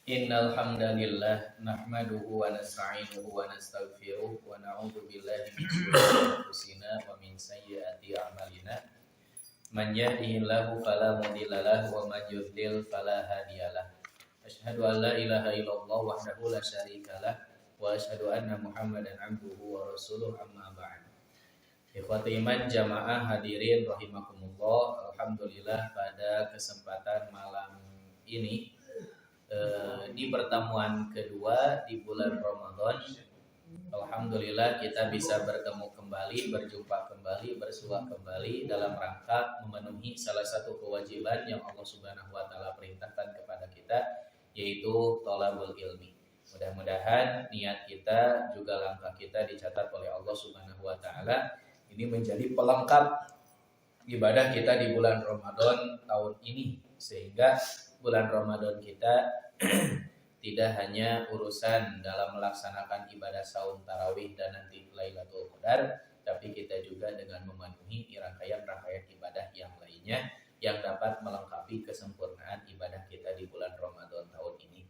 Innal hamdalillah nahmaduhu wa nasta'inuhu wa nastaghfiruh wa na'udzu billahi min shururi anfusina wa min sayyiati a'malina. Man yahdihillahu fala mudilla lahu wa man yudlil fala hadiyalah. Asyhadu an la ilaha illallah wahdahu la syarikalah wa asyhadu anna Muhammadan abduhu wa rasuluh amma ba'd. Ikhwati iman jamaah hadirin rahimakumullah. Alhamdulillah pada kesempatan malam ini di pertemuan kedua di bulan Ramadan, alhamdulillah kita bisa bertemu kembali, berjumpa kembali, bersua kembali dalam rangka memenuhi salah satu kewajiban yang Allah Subhanahu wa taala perintahkan kepada kita, yaitu thalabul ilmi. Mudah-mudahan niat kita juga langkah kita dicatat oleh Allah Subhanahu wa taala. Ini menjadi pelengkap ibadah kita di bulan Ramadan tahun ini, sehingga bulan Ramadan kita tidak hanya urusan dalam melaksanakan ibadah saum tarawih dan nanti Lailatul Qadar, tapi kita juga dengan memenuhi rangkaian-rangkaian ibadah yang lainnya yang dapat melengkapi kesempurnaan ibadah kita di bulan Ramadan tahun ini.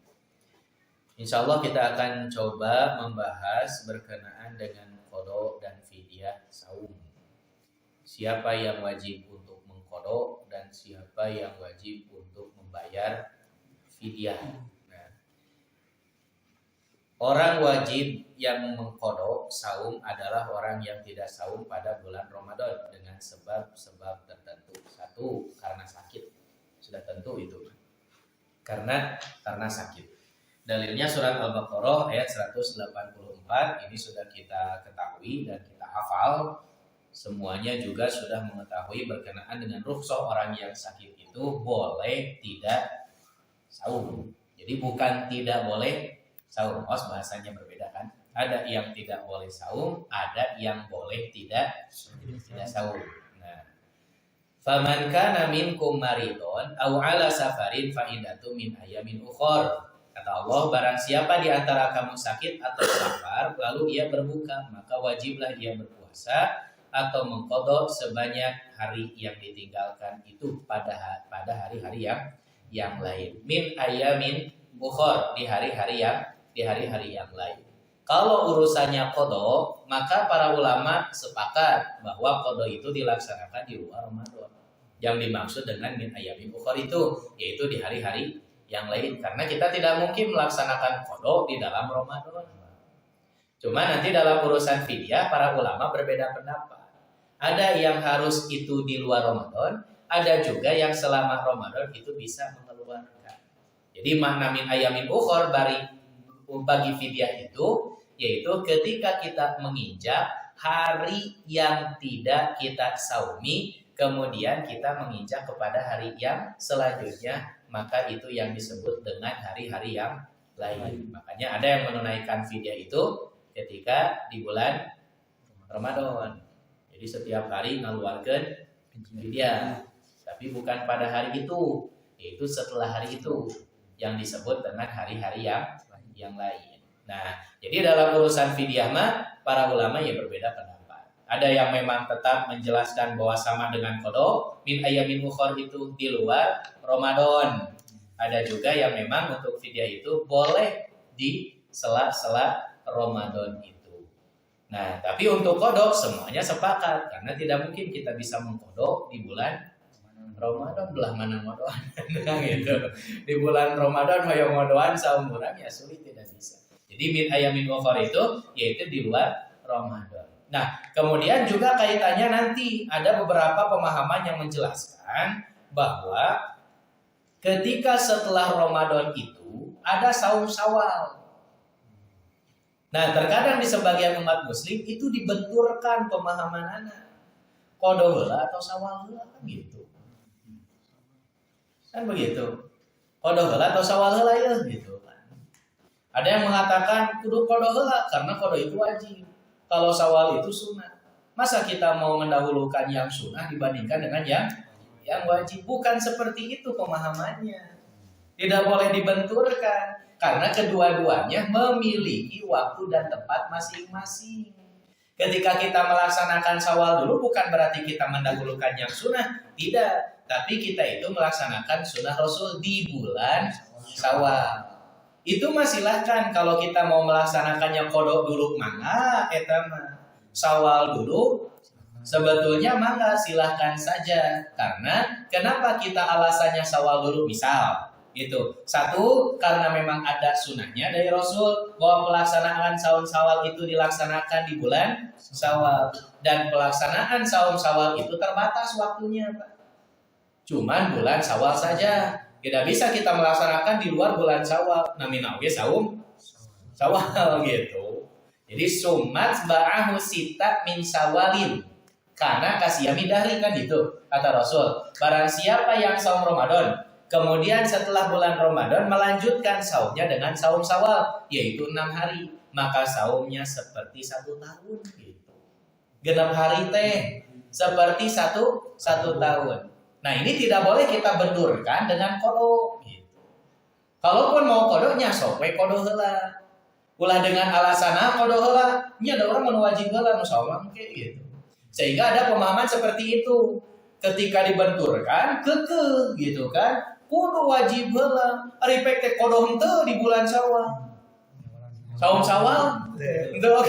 Insya Allah kita akan coba membahas berkenaan dengan qada dan fidyah saum. Siapa yang wajib untuk mengqada dan siapa yang wajib untuk membayar fidyah. Nah, orang wajib yang mengqada saum adalah orang yang tidak saum pada bulan Ramadan dengan sebab-sebab tertentu. Satu, karena sakit. Sudah tentu itu. Karena sakit. Dalilnya surat Al-Baqarah ayat 184 ini sudah kita ketahui dan kita hafal. Semuanya juga sudah mengetahui berkenaan dengan rukhsah orang yang sakit itu boleh tidak saum. Jadi bukan tidak boleh saum. Bahasanya berbeda kan? Ada yang tidak boleh saum, ada yang boleh tidak saum. Nah, faman kana minkum maridun aw ala safarin fa iddatu min ayamin ukhra. Kata Allah, barang siapa di antara kamu sakit atau safar lalu ia berbuka, maka wajiblah ia berpuasa atau mengqada sebanyak hari yang ditinggalkan itu pada hari-hari yang lain. Min ayamin ukhra, di hari-hari yang lain. Kalau urusannya qada, maka para ulama sepakat bahwa qada itu dilaksanakan di luar Ramadan. Yang dimaksud dengan min ayamin ukhra itu yaitu di hari-hari yang lain, karena kita tidak mungkin melaksanakan qada di dalam Ramadan. Cuma nanti dalam urusan fidyah para ulama berbeda pendapat. Ada yang harus itu di luar Ramadan, ada juga yang selama Ramadan itu bisa mengeluarkan. Jadi makna min ayamin ukhra bagi fidyah itu yaitu ketika kita menginjak hari yang tidak kita saumi, kemudian kita menginjak kepada hari yang selanjutnya, maka itu yang disebut dengan hari-hari yang lain. Makanya ada yang menunaikan fidyah itu ketika di bulan Ramadan. Jadi setiap hari mengeluarkan fidyah, tapi bukan pada hari itu, yaitu setelah hari itu yang disebut dengan hari-hari yang lain. Nah, jadi dalam urusan fidyah mah para ulama ya berbeda pendapat. Ada yang memang tetap menjelaskan bahwa sama dengan qada min ayamin ukhra itu di luar Ramadan. Ada juga yang memang untuk fidyah itu boleh di sela-sela Ramadan itu. Nah, tapi untuk qada semuanya sepakat karena tidak mungkin kita bisa mengqada di bulan Ramadan, belah mana Ramadan gitu. Di bulan Ramadan hoyong ngodoan saumuran ya sulit, tidak bisa. Jadi min ayamin ukhra itu yaitu di luar Ramadan. Nah, kemudian juga kaitannya nanti ada beberapa pemahaman yang menjelaskan bahwa ketika setelah Ramadan itu ada saum Syawal. Nah, terkadang di sebagian umat muslim itu dibenturkan pemahaman anak. Qada heula atau Syawal heula kan gitu. Kan begitu. Qada heula atau Syawal heula ya gitu kan. Ada yang mengatakan kudu qada heula karena qada itu wajib. Kalau Syawal itu sunnah. Masa kita mau mendahulukan yang sunnah dibandingkan dengan yang wajib? Bukan seperti itu pemahamannya. Tidak boleh dibenturkan karena kedua-duanya memiliki waktu dan tempat masing-masing. Ketika kita melaksanakan Syawal dulu bukan berarti kita mendahulukan yang sunnah, tidak. Tapi kita itu melaksanakan sunnah Rasul di bulan Syawal. Itu mah silahkan kalau kita mau melaksanakannya kodok dulu mangga, eta mah Syawal dulu. Sebetulnya mangga silahkan saja. Karena kenapa kita alasannya Syawal dulu? Misal itu satu, karena memang ada sunnahnya dari Rasul bahwa pelaksanaan saum Syawal itu dilaksanakan di bulan Syawal, dan pelaksanaan saum Syawal itu terbatas waktunya, Pak. Cuman bulan Syawal saja. Tidak bisa kita melaksanakan di luar bulan Syawal. Namina oge saum Syawal gitu. Jadi sumat ba'ahu sita min Syawalin. Karena kasiyami dahri kan gitu kata Rasul. Barang siapa yang saum Ramadan, kemudian setelah bulan Ramadan melanjutkan saumnya dengan saum Syawal, yaitu 6 hari, maka saumnya seperti 1 tahun gitu. Genap hari teh seperti satu tahun. Nah ini tidak boleh kita bendurkan dengan kodo gitu. Kalaupun mau kodonya sok we kodo heula. Ulah dengan alasan kodo heula, nya ada orang nu wajib heula nu saumang ke gitu. Sehingga ada pemahaman seperti itu. Ketika dibenturkan kekeh gitu kan, kudu wajib heula. Ari pek teh kodo henteu di bulan Syawal. Saum Syawal henteu.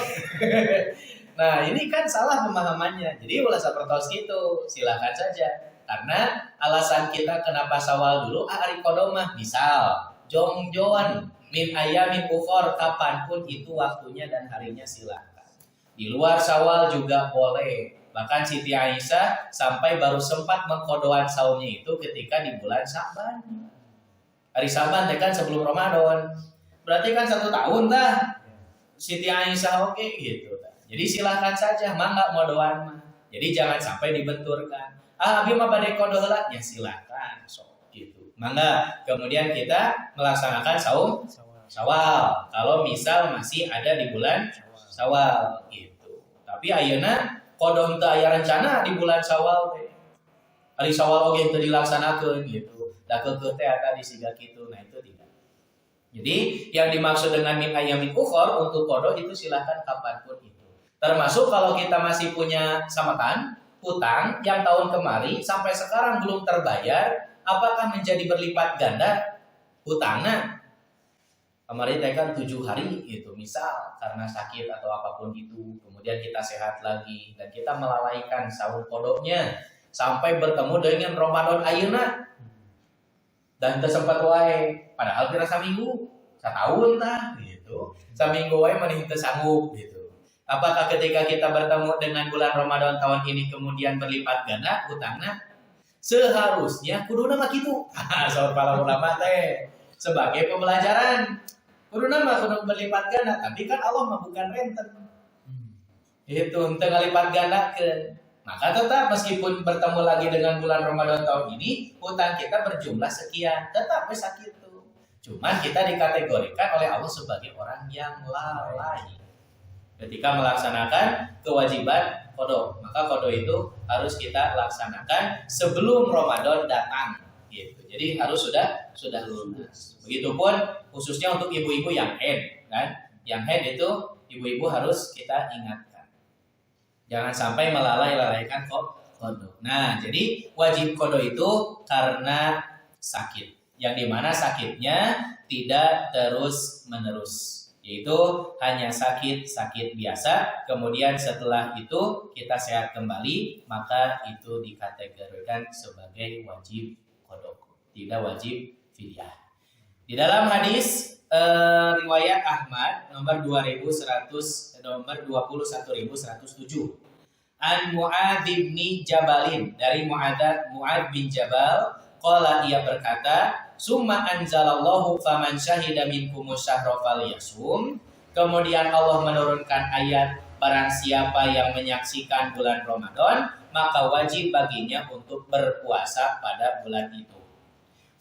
Nah, ini kan salah pemahamannya. Jadi ulah sapertos gitu, silakan saja. Karena alasan kita kenapa Syawal dulu, ari kodo mah misal jongjoan min ayamin ukhor, kapanpun itu waktunya dan harinya silakan. Di luar Syawal juga boleh. Bahkan Siti Aisyah sampai baru sempat mengkodoan saumnya itu ketika di bulan Sa'ban. Hari Sa'ban kan sebelum Ramadan. Berarti kan 1 tahun dah. Siti Aisyah oke gitu. Jadi silahkan saja, mangga mau doan mah. Jadi jangan sampai dibenturkan. Abi mah bade kodo heula, ya silakan. So gitu. Mangga. Kemudian kita melaksanakan saum Syawal. Kalau misal masih ada di bulan Syawal gitu. Tapi ayeuna kodo henteu aya rencana di bulan Syawal teh. Hari Syawal oge teu dilaksanakeun gitu. Da keukeuh teh eta disiga kitu. Nah itu tidak. Jadi yang dimaksud dengan min ayamin ukhor untuk kodo itu silahkan kapanpun itu. Termasuk kalau kita masih punya samatan, hutang yang tahun kemari sampai sekarang belum terbayar, apakah menjadi berlipat ganda hutangnya? Kemarin kan 7 hari gitu, misal karena sakit atau apapun itu, kemudian kita sehat lagi dan kita melalaikan sahur kodoknya sampai bertemu dengan Ramadan ayeuna dan tersempat wae, padahal kira saminggu, setahun tah gitu, saminggu wae mending teu sanggup gitu. Apakah ketika kita bertemu dengan bulan Ramadan tahun ini kemudian berlipat ganda hutangna? Seharusnya kuduna mah kitu. Saur para ulama teh sebagai pembelajaran. Kuduna mah kudu berlipat ganda, tapi kan Allah mah bukan renten. Itu teu ngalipat gandakeun. Maka tetap meskipun bertemu lagi dengan bulan Ramadan tahun ini, hutang kita berjumlah sekian, tetap sakit itu. Cuman kita dikategorikan oleh Allah sebagai orang yang lalai ketika melaksanakan kewajiban kodo. Maka kodo itu harus kita laksanakan sebelum Ramadan datang gitu. Jadi harus sudah lunas. Begitupun khususnya untuk ibu-ibu yang haid kan. Yang haid itu ibu-ibu harus kita ingatkan. Jangan sampai melalaikan kodo. Nah, jadi wajib kodo itu karena sakit. Yang dimana sakitnya tidak terus-menerus. Yaitu hanya sakit biasa, kemudian setelah itu kita sehat kembali, maka itu dikategorikan sebagai wajib qada, tidak wajib fidyah. Di dalam hadis riwayat Ahmad nomor 21107 an Mu'adz bin Jabalin, dari Mu'adz bin Jabal, qala, ia berkata, summa anzalallahu faman syahida minkumus syahra falyasum. Kemudian Allah menurunkan ayat, barang siapa yang menyaksikan bulan Ramadan, maka wajib baginya untuk berpuasa pada bulan itu.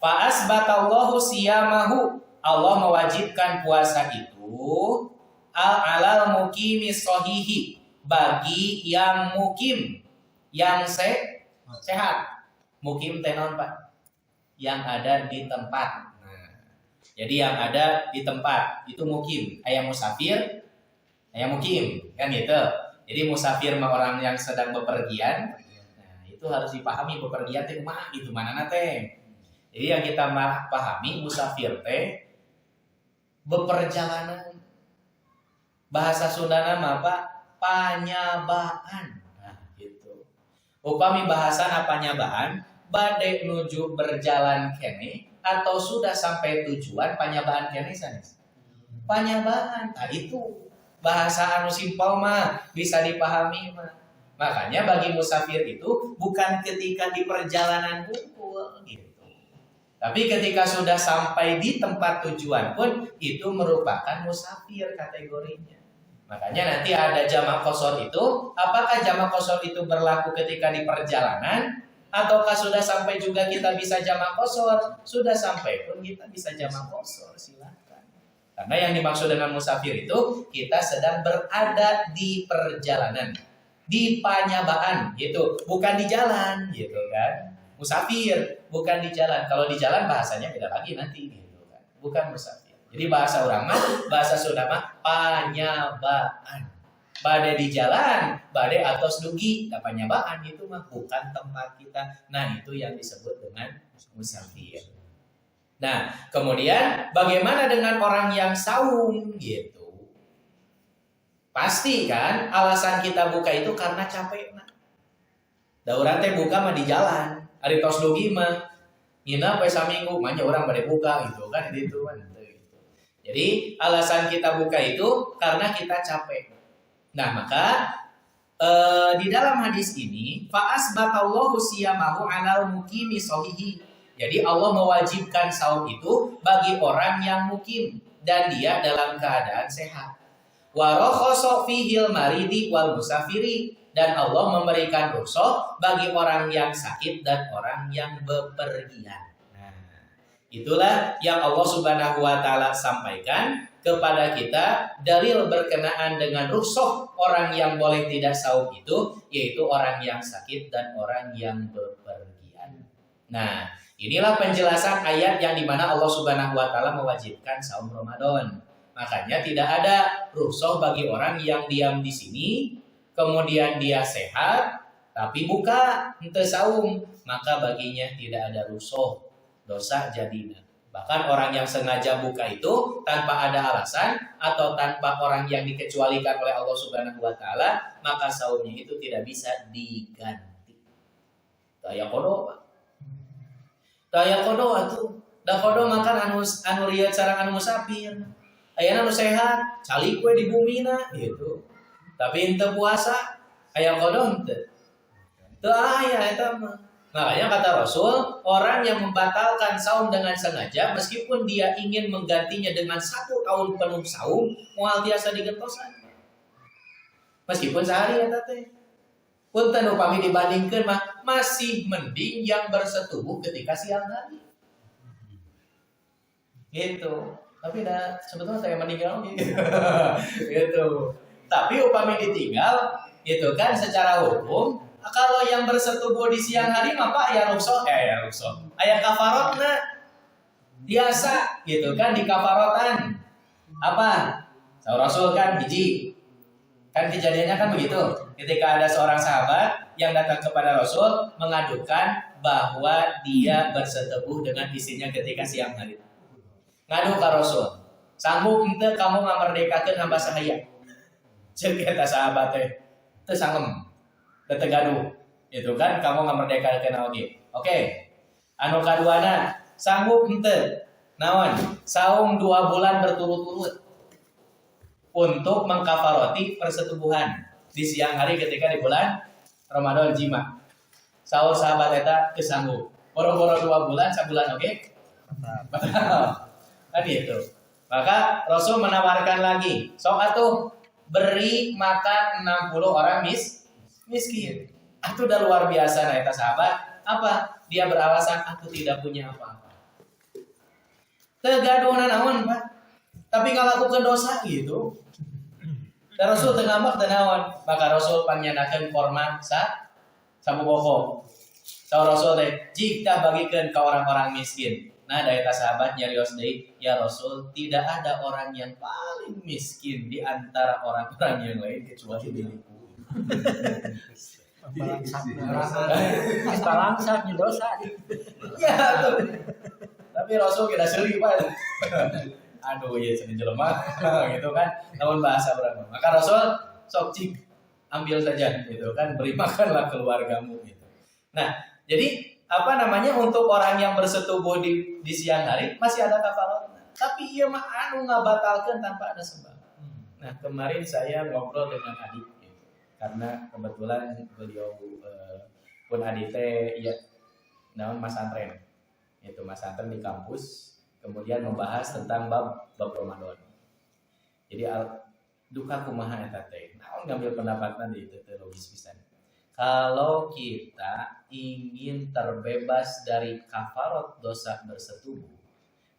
Fa asbatallahu siyamahu, Allah mewajibkan puasa itu alal muqimis shahihi, bagi yang mukim, yang sehat. Mukim tenon Pak, yang ada di tempat. Nah, jadi yang ada di tempat itu mukim. Ayam musafir, ayam mukim, kan gitu. Jadi musafir mah orang yang sedang bepergian. Nah, itu harus dipahami bepergian teh kumaha gitu, manana teh. Jadi yang kita pahami musafir teh beperjalanan. Bahasa Sundana mah apa? Panyabaan. Nah, gitu. Upami bahasa panyabaan, bade nuju berjalan kene atau sudah sampai tujuan panyabaan kene sanes. Panyabaan. Nah, itu bahasa anu simpel mah bisa dipahami mah. Makanya bagi musafir itu bukan ketika di perjalanan kumpul gitu. Tapi ketika sudah sampai di tempat tujuan pun itu merupakan musafir kategorinya. Makanya nanti ada jamak qasar itu, apakah jamak qasar itu berlaku ketika di perjalanan ataukah sudah sampai juga kita bisa jamak qasar? Sudah sampai pun kita bisa jamak qasar, silakan. Karena yang dimaksud dengan musafir itu kita sedang berada di perjalanan, di panyabaan gitu, bukan di jalan gitu kan. Musafir bukan di jalan. Kalau di jalan bahasanya beda lagi nanti gitu kan. Bukan musafir. Jadi bahasa orang mah, bahasa Sunda mah panyabaan. Bade di jalan, bade atos dugi, nah, panyabaan itu mah bukan tempat kita. Nah, itu yang disebut dengan musafir. Nah, kemudian bagaimana dengan orang yang saum gitu? Pasti kan alasan kita buka itu karena capek. Da urang teh buka mah di jalan. Ari tos dugi mah nginep we saminggu, manya orang bade buka gitu kan itu kan. Jadi alasan kita buka itu karena kita capek. Nah maka di dalam hadis ini fa'asbatallahu siyamahu 'alal muqimi shahihi. Jadi Allah mewajibkan saum itu bagi orang yang mukim dan dia dalam keadaan sehat. Wa rakhasa fihil maridi wal musafiri, dan Allah memberikan rukhsah bagi orang yang sakit dan orang yang bepergian. Itulah yang Allah Subhanahu wa taala sampaikan kepada kita dalil berkenaan dengan rukhsah orang yang boleh tidak saum itu, yaitu orang yang sakit dan orang yang bepergian. Nah, inilah penjelasan ayat yang dimana Allah Subhanahu wa taala mewajibkan saum Ramadan. Makanya tidak ada rukhsah bagi orang yang diam di sini, kemudian dia sehat tapi buka henteu saum, maka baginya tidak ada rukhsah. Dosa jadinya. Bahkan orang yang sengaja buka itu tanpa ada alasan atau tanpa orang yang dikecualikan oleh Allah Subhanahu wa taala, maka saumnya itu tidak bisa diganti. Daya kodo. Daya kodo atuh. Da kodo makan anu lieu sareng anu musafir. Ayeuna anu sehat, calik we di bumina gitu. Tapi henteu puasa, aya kodo henteu. Teu aya eta mah. Makanya kata Rasul, orang yang membatalkan saum dengan sengaja, meskipun dia ingin menggantinya dengan 1 tahun penuh saum, moal biasa digentosan. Meskipun sehari ya teh. Punten upami dibandingkan mah masih mending yang bersetubuh ketika siang hari. Gitu. Tapi dah sebetulnya saya meninggal gitu. Gitu. Tapi upami ditinggal, itu kan secara hukum. Kalau yang bersetubuh di siang hari mah Pak ya rukhsah, aya kafarotna. Biasa gitu kan di kafarotan. Apa? Saur Rasul kan hiji. Kan kejadiannya kan begitu. Ketika ada seorang sahabat yang datang kepada Rasul mengadukan bahwa dia bersetubuh dengan istrinya ketika siang hari. Ngadu ka Rasul. Sanggup henteu kamu ngamerdekakeun hamba sahaya? Ceuk eta sahabat teh. Teu sangem. Tegaduh, itu kan kamu nggak merdeka kenal oge. Oke. Anu kaduana sanggup henteu naon saum 2 bulan berturut-turut untuk mengkafaroti persetubuhan di siang hari ketika di bulan Ramadan jima. Saur sahabat eta teu sanggup. Boro-boro 2 bulan sabulan oge. Kan itu. Maka Rasul menawarkan lagi, sok atuh beri makan 60 orang miskin. Itu udah luar biasa nah eta sahabat. Apa? Dia beralasan aku tidak punya apa-apa. Tegaduhna naon, Pak? Tapi ngalakukeun dosa gitu. Dan Rasul teu ngambek teu naon. Maka Rasul panyanakeun format sabuboko. Saur Rasul teh, "Jika bagikeun ka orang-orang miskin." Nah, da eta sahabat nyarios deui, "Ya Rasul, tidak ada orang yang paling miskin di antara orang-orang yang lain kecuali diriku." Balangsanya dosa. Ya tuh. Tapi Rasul kita seri Pak. aduh ya cenah jelema gitu kan lawan bahasa orang. Maka Rasul sok cik ambil saja gitu kan, beri makanlah keluargamu gitu. Nah, jadi apa namanya untuk orang yang bersetubuh di siang hari masih ada kafarat. Tapi ia mah anu ngabatalkeun tanpa ada sebab. Nah, kemarin saya ngobrol dengan adik gitu. Karena kebetulan beliau pun adik teh ya namun Mas Antren. Itu Mas Antren di kampus kemudian membahas tentang bab Ramadan. Jadi duka kumaha eta teh. Naon ngambil pendapatna di itu logis pisan. Kalau kita ingin terbebas dari kafarat dosa bersetubuh,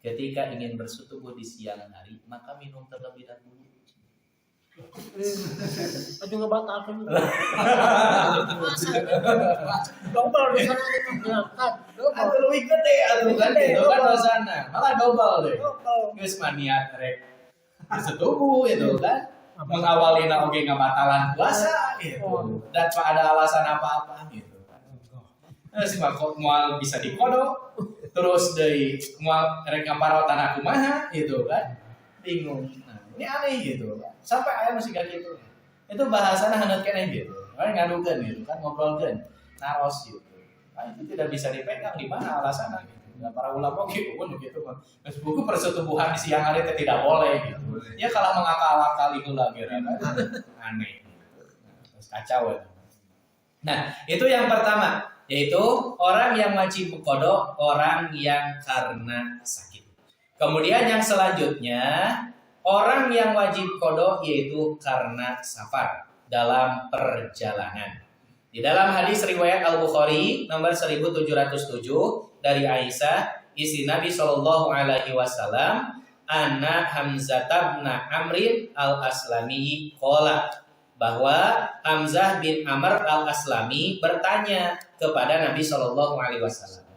ketika ingin bersetubuh di siang hari, maka minum terlebih dahulu. Aduh ngebatalkan. Double di sana itu Atau lebih gede atau kan gitu kan dosana. Malah double deh. Geus maniat rek bersetubuh itu kan. Mengawali oge ngabatalan puasa gitu. Dan tak ada alasan apa-apa gitu. Si makok moal bisa dikodok terus deui moal rek ngaparotan aku kumaha gitu kan. Bingung. Nah, ini aneh gitu kan. Sampai aya masih kayak gitu. Itu bahasana hanut keneh gitu. Kan ngadukeun gitu kan ngobrolkeun. Naros gitu. Nah, itu tidak bisa dipegang di mana alasannya gitu. Nah, para ulama gitu pun begitu mah. Buku persetubuhan di siang hari itu tidak boleh gitu. Ya kalau mengakal-akali heula gitu kan. Aneh gitu. Terus kacau ya. Nah, itu yang pertama, yaitu orang yang wajib qada, orang yang karena sakit. Kemudian yang selanjutnya, orang yang wajib qada yaitu karena safar dalam perjalanan. Di dalam hadis riwayat Al-Bukhari nomor 1707 dari Aisyah, istri Nabi Shallallahu alaihi wasallam, anna Hamzah bin Amr al-Aslami qala, bahwa Hamzah bin Amr al-Aslami bertanya kepada Nabi Shallallahu alaihi wasallam,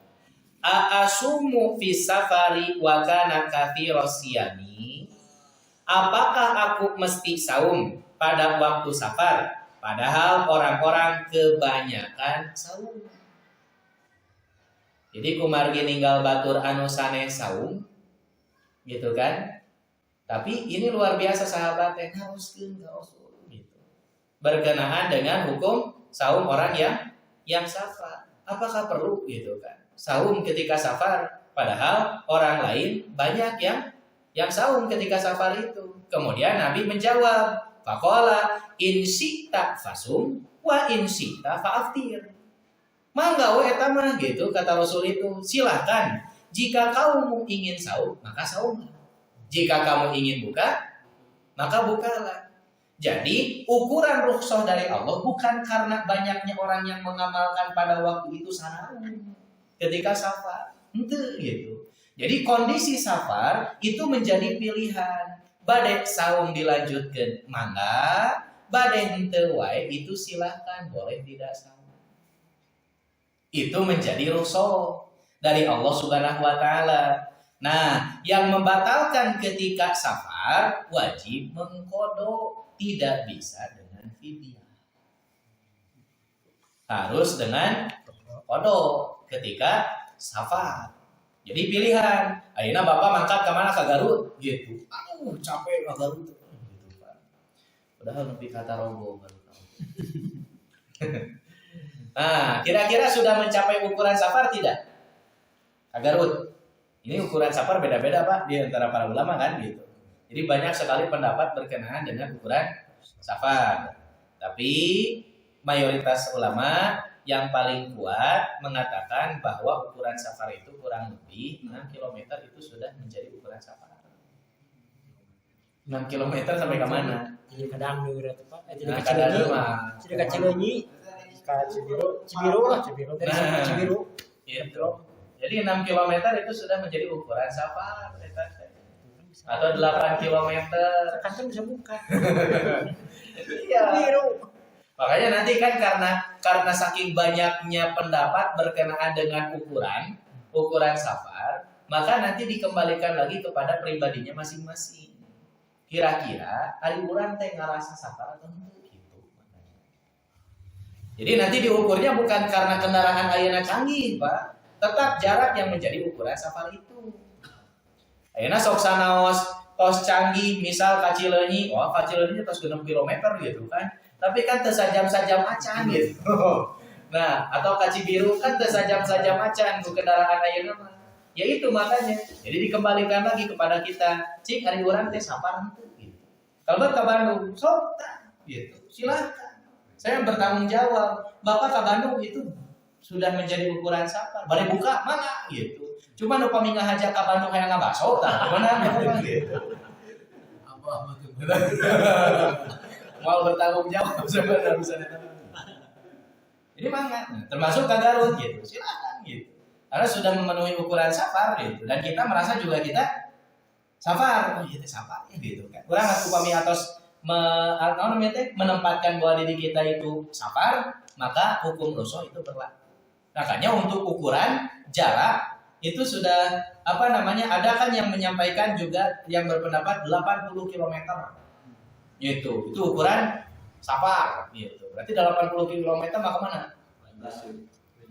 "A'asumu fi safari wa kana katsiras siyami?" Apakah aku mesti saum pada waktu safar? Padahal orang-orang kebanyakan saum. Jadi kumargi ninggal batur anu sanes saum, gitu kan? Tapi ini luar biasa sahabatnya ngaoskeun gitu. Berkenaan dengan hukum saum orang yang safar. Apakah perlu gitu kan? Saum ketika safar, padahal orang lain banyak yang saum ketika safar itu. Kemudian Nabi menjawab, faqala in syi'ta fasum wa in syi'ta fa'aftir. Mangga we eta mah gitu kata Rasul itu. Silakan. Jika kamu ingin saum, maka saum. Jika kamu ingin buka, maka bukalah. Jadi ukuran rukhsah dari Allah bukan karena banyaknya orang yang mengamalkan pada waktu itu saraum ketika safar. Henteu gitu. Jadi kondisi safar itu menjadi pilihan. Bade saum dilanjutkan mangga, bade henteu wae itu silahkan, boleh tidak saum. Itu menjadi rukhsah dari Allah Subhanahu wa taala. Nah, yang membatalkan ketika safar wajib mengqada, tidak bisa dengan fidyah. Harus dengan qada ketika safar. Jadi pilihan, ayeuna Bapak mangkat ke mana? Ke Garut gitu. Aduh, capek ke Garut gitu kan. Padahal nepi ka Tarogong baru tahu. Nah, kira-kira sudah mencapai ukuran safar tidak? Ke Garut. Ini ukuran safar beda-beda Pak di antara para ulama kan gitu. Jadi banyak sekali pendapat berkenaan dengan ukuran safar. Tapi mayoritas ulama yang paling kuat mengatakan bahwa ukuran safar itu kurang lebih 6 km itu sudah menjadi ukuran safar. 6 km sampai ke mana? Jadi kadang berarti Pak. Jadi kadang mah. Jadi ka Cileunyi, ka Cibiru lah, Cibiru dari Cibiru. Gitu. Jadi 6 km itu sudah menjadi ukuran safar. Atau 8 km. Kantor bisa buka. Iya. Cibiru. Makanya nanti kan karena saking banyaknya pendapat berkenaan dengan ukuran safar, maka nanti dikembalikan lagi kepada pribadinya masing-masing. Kira-kira ari urang teh ngarasa safar atau enggak gitu. Jadi nanti diukurnya bukan karena kendaraan ayeuna canggih, Pak. Tetap jarak yang menjadi ukuran safar itu. Ayeuna sok sanaos tos canggih misal ka Cileunyi, ka Cileunyi tos 6 kilometer gitu kan. Tapi kan teu sajam-sajam acan gitu. Nah, atau ka Cibiru kan teu sajam-sajam acan ku kendaraan ayeuna mah. Ya itu makanya. Jadi dikembalikan lagi kepada kita. Cik ari urang teh sapar henteu gitu. Kalau ke Bandung, sok gitu. Silakan. Saya bertanggung jawab. Bapak ke Bandung itu sudah menjadi ukuran sapar. Bari buka mana gitu. Cuma upami ngahajak ka Bandung hayang ngabaso tah. Gimana gitu. Apa mau bertanggung jawab sebenarnya. Jadi mangga, termasuk ke Garut gitu. Silakan gitu. Karena sudah memenuhi ukuran sapar gitu. Dan kita merasa juga kita sapar. Oh iya sapar gitu kan. Kurang upami atos menempatkan bahwa diri kita itu sapar, maka hukum rusuh itu berlaku. Makanya untuk ukuran jarak itu sudah ada kan yang menyampaikan juga yang berpendapat 80 km. Gitu. Itu ukuran sapar gitu. Berarti 80 km maka mana?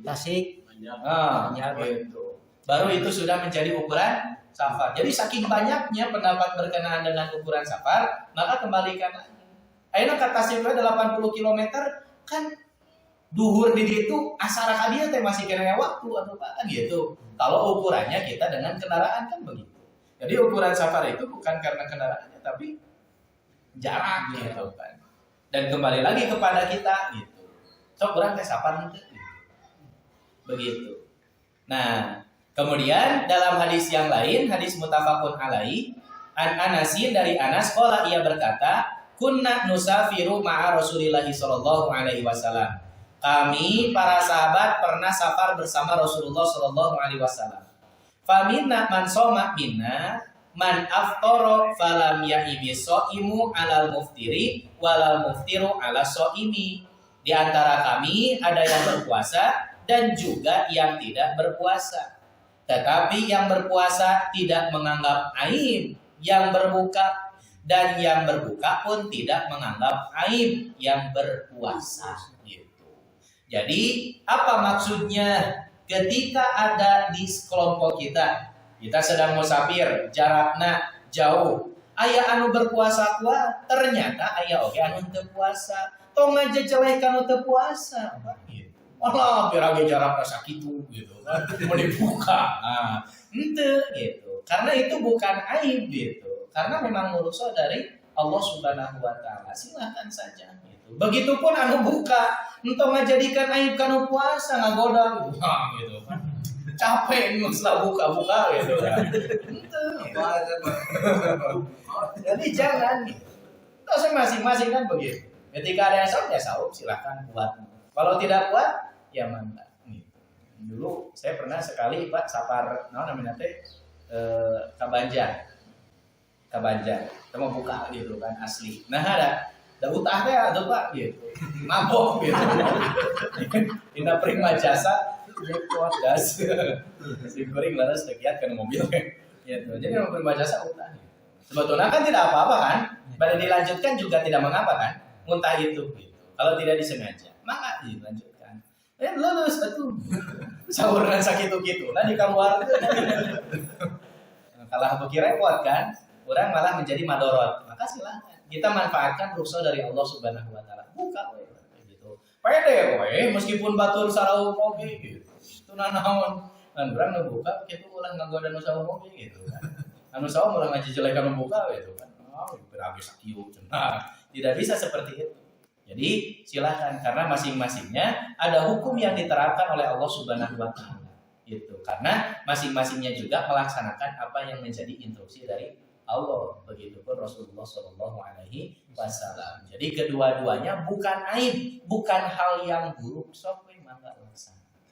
Tasik. Gitu. Baru itu sudah menjadi ukuran safar. Jadi saking banyaknya pendapat berkenaan dengan ukuran safar, maka kembalikan lagi. Ayeuna ka Tasik 80 km kan duhur di ditu asara ka dieu teh masih kena waktu atau apa gitu. Kalau ukurannya kita dengan kendaraan kan begitu. Jadi ukuran safar itu bukan karena kendaraannya tapi jarak gitu kan. Dan kembali lagi kepada kita gitu. Sok urang teh safar henteu gitu. Begitu. Nah, kemudian dalam hadis yang lain, hadis muttafaqun alaih, an Anasin dari Anas qala ia berkata, kunna nusafiru ma'a Rasulillah sallallahu alaihi wasallam. Kami para sahabat pernah safar bersama Rasulullah sallallahu alaihi wasallam. Faminna man shoma minna man aftara falam ya'ibi shaimu 'alal muftiri walal muftiru 'ala shaimi. Di antara kami ada yang berpuasa dan juga yang tidak berpuasa. Tetapi yang berpuasa tidak menganggap aib yang berbuka, dan yang berbuka pun tidak menganggap aib yang berpuasa. Gitu. Jadi apa maksudnya ketika ada di kelompok kita sedang musafir, jaraknya jauh, aya anu berpuasa kuat, ternyata aya oge anu teu puasa. Tong ngajejeleh kanu teu puasa. Allah pirage jaraknya sakitu gitu kan. Mau dibuka. Nah, ente gitu. Karena itu bukan aib gitu. Karena memang urusan dari Allah Subhanahu wa taala. Silakan saja gitu. Begitupun anu buka, entong ngajadikan aib kanu puasa ngagoda gitu. Nah, gitu kan. Capek nu setelah buka-buka gitu kan. Ente. Jadi jangan gitu. Terus masing-masing kan begitu. Ketika ada yang saum ya saum, silakan buat. Kalau tidak kuat, ya mantap. Dulu saya pernah sekali Pak safar, namanya teh Kabanjar. Kita mau buka gitu kan asli. Nah ada utah teh ada Pak gitu. Mabok gitu. Indah prima jasa, kuat gas. Si kuring laras tekiat kan mobil. Gitu. Jadi yang prima jasa utah. Sebetulnya kan tidak apa-apa kan. Pada dilanjutkan juga tidak mengapa kan. Muntah itu gitu. Kalau tidak disengaja, maka dilanjutkan. Lulus atuh. Sahuran sakitu-kitu. Nah di keluar kalah beki repot kan. Orang malah menjadi madorot. Maka silakan. Kita manfaatkan rukhsah dari Allah Subhanahu wa taala. Buka we gitu. Pede we meskipun batur sarau oge gitu. Itu naon. Kan urang ngebuka kitu ulah nganggoda nu sarau oge gitu kan. Anu saum urang ngajejelekan buka gitu kan. Berage sakieu cenah. Tidak bisa seperti itu. Jadi silakan karena masing-masingnya ada hukum yang diterapkan oleh Allah Subhanahu wa taala. Gitu. Karena masing-masingnya juga melaksanakan apa yang menjadi instruksi dari Allah. Begitupun Rasulullah Shallallahu alaihi wasallam. Jadi kedua-duanya bukan aib, bukan hal yang buruk, sok we mangga laksanakan.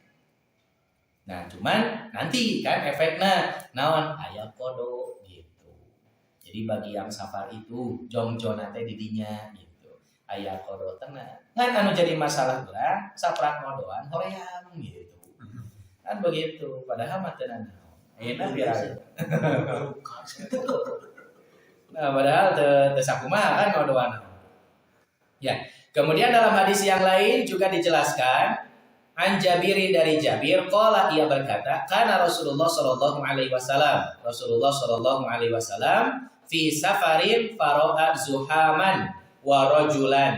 Nah, cuman nanti kan efeknya naon aya kodo gitu. Jadi bagi yang safar itu jongjo nate didinya gitu. Aya kodo tenang. Ngan anu jadi masalah urang saprak kodoan hoream gitu. Kan begitu, padahal mah teu naon. Ayeuna biar. Nah, padahal teu sakumaha kan kodoan. Ya, kemudian dalam hadis yang lain juga dijelaskan An Jabiri dari Jabir qala ia berkata kana Rasulullah sallallahu alaihi wasallam fi safarin fara'a zuhaman wa rajulan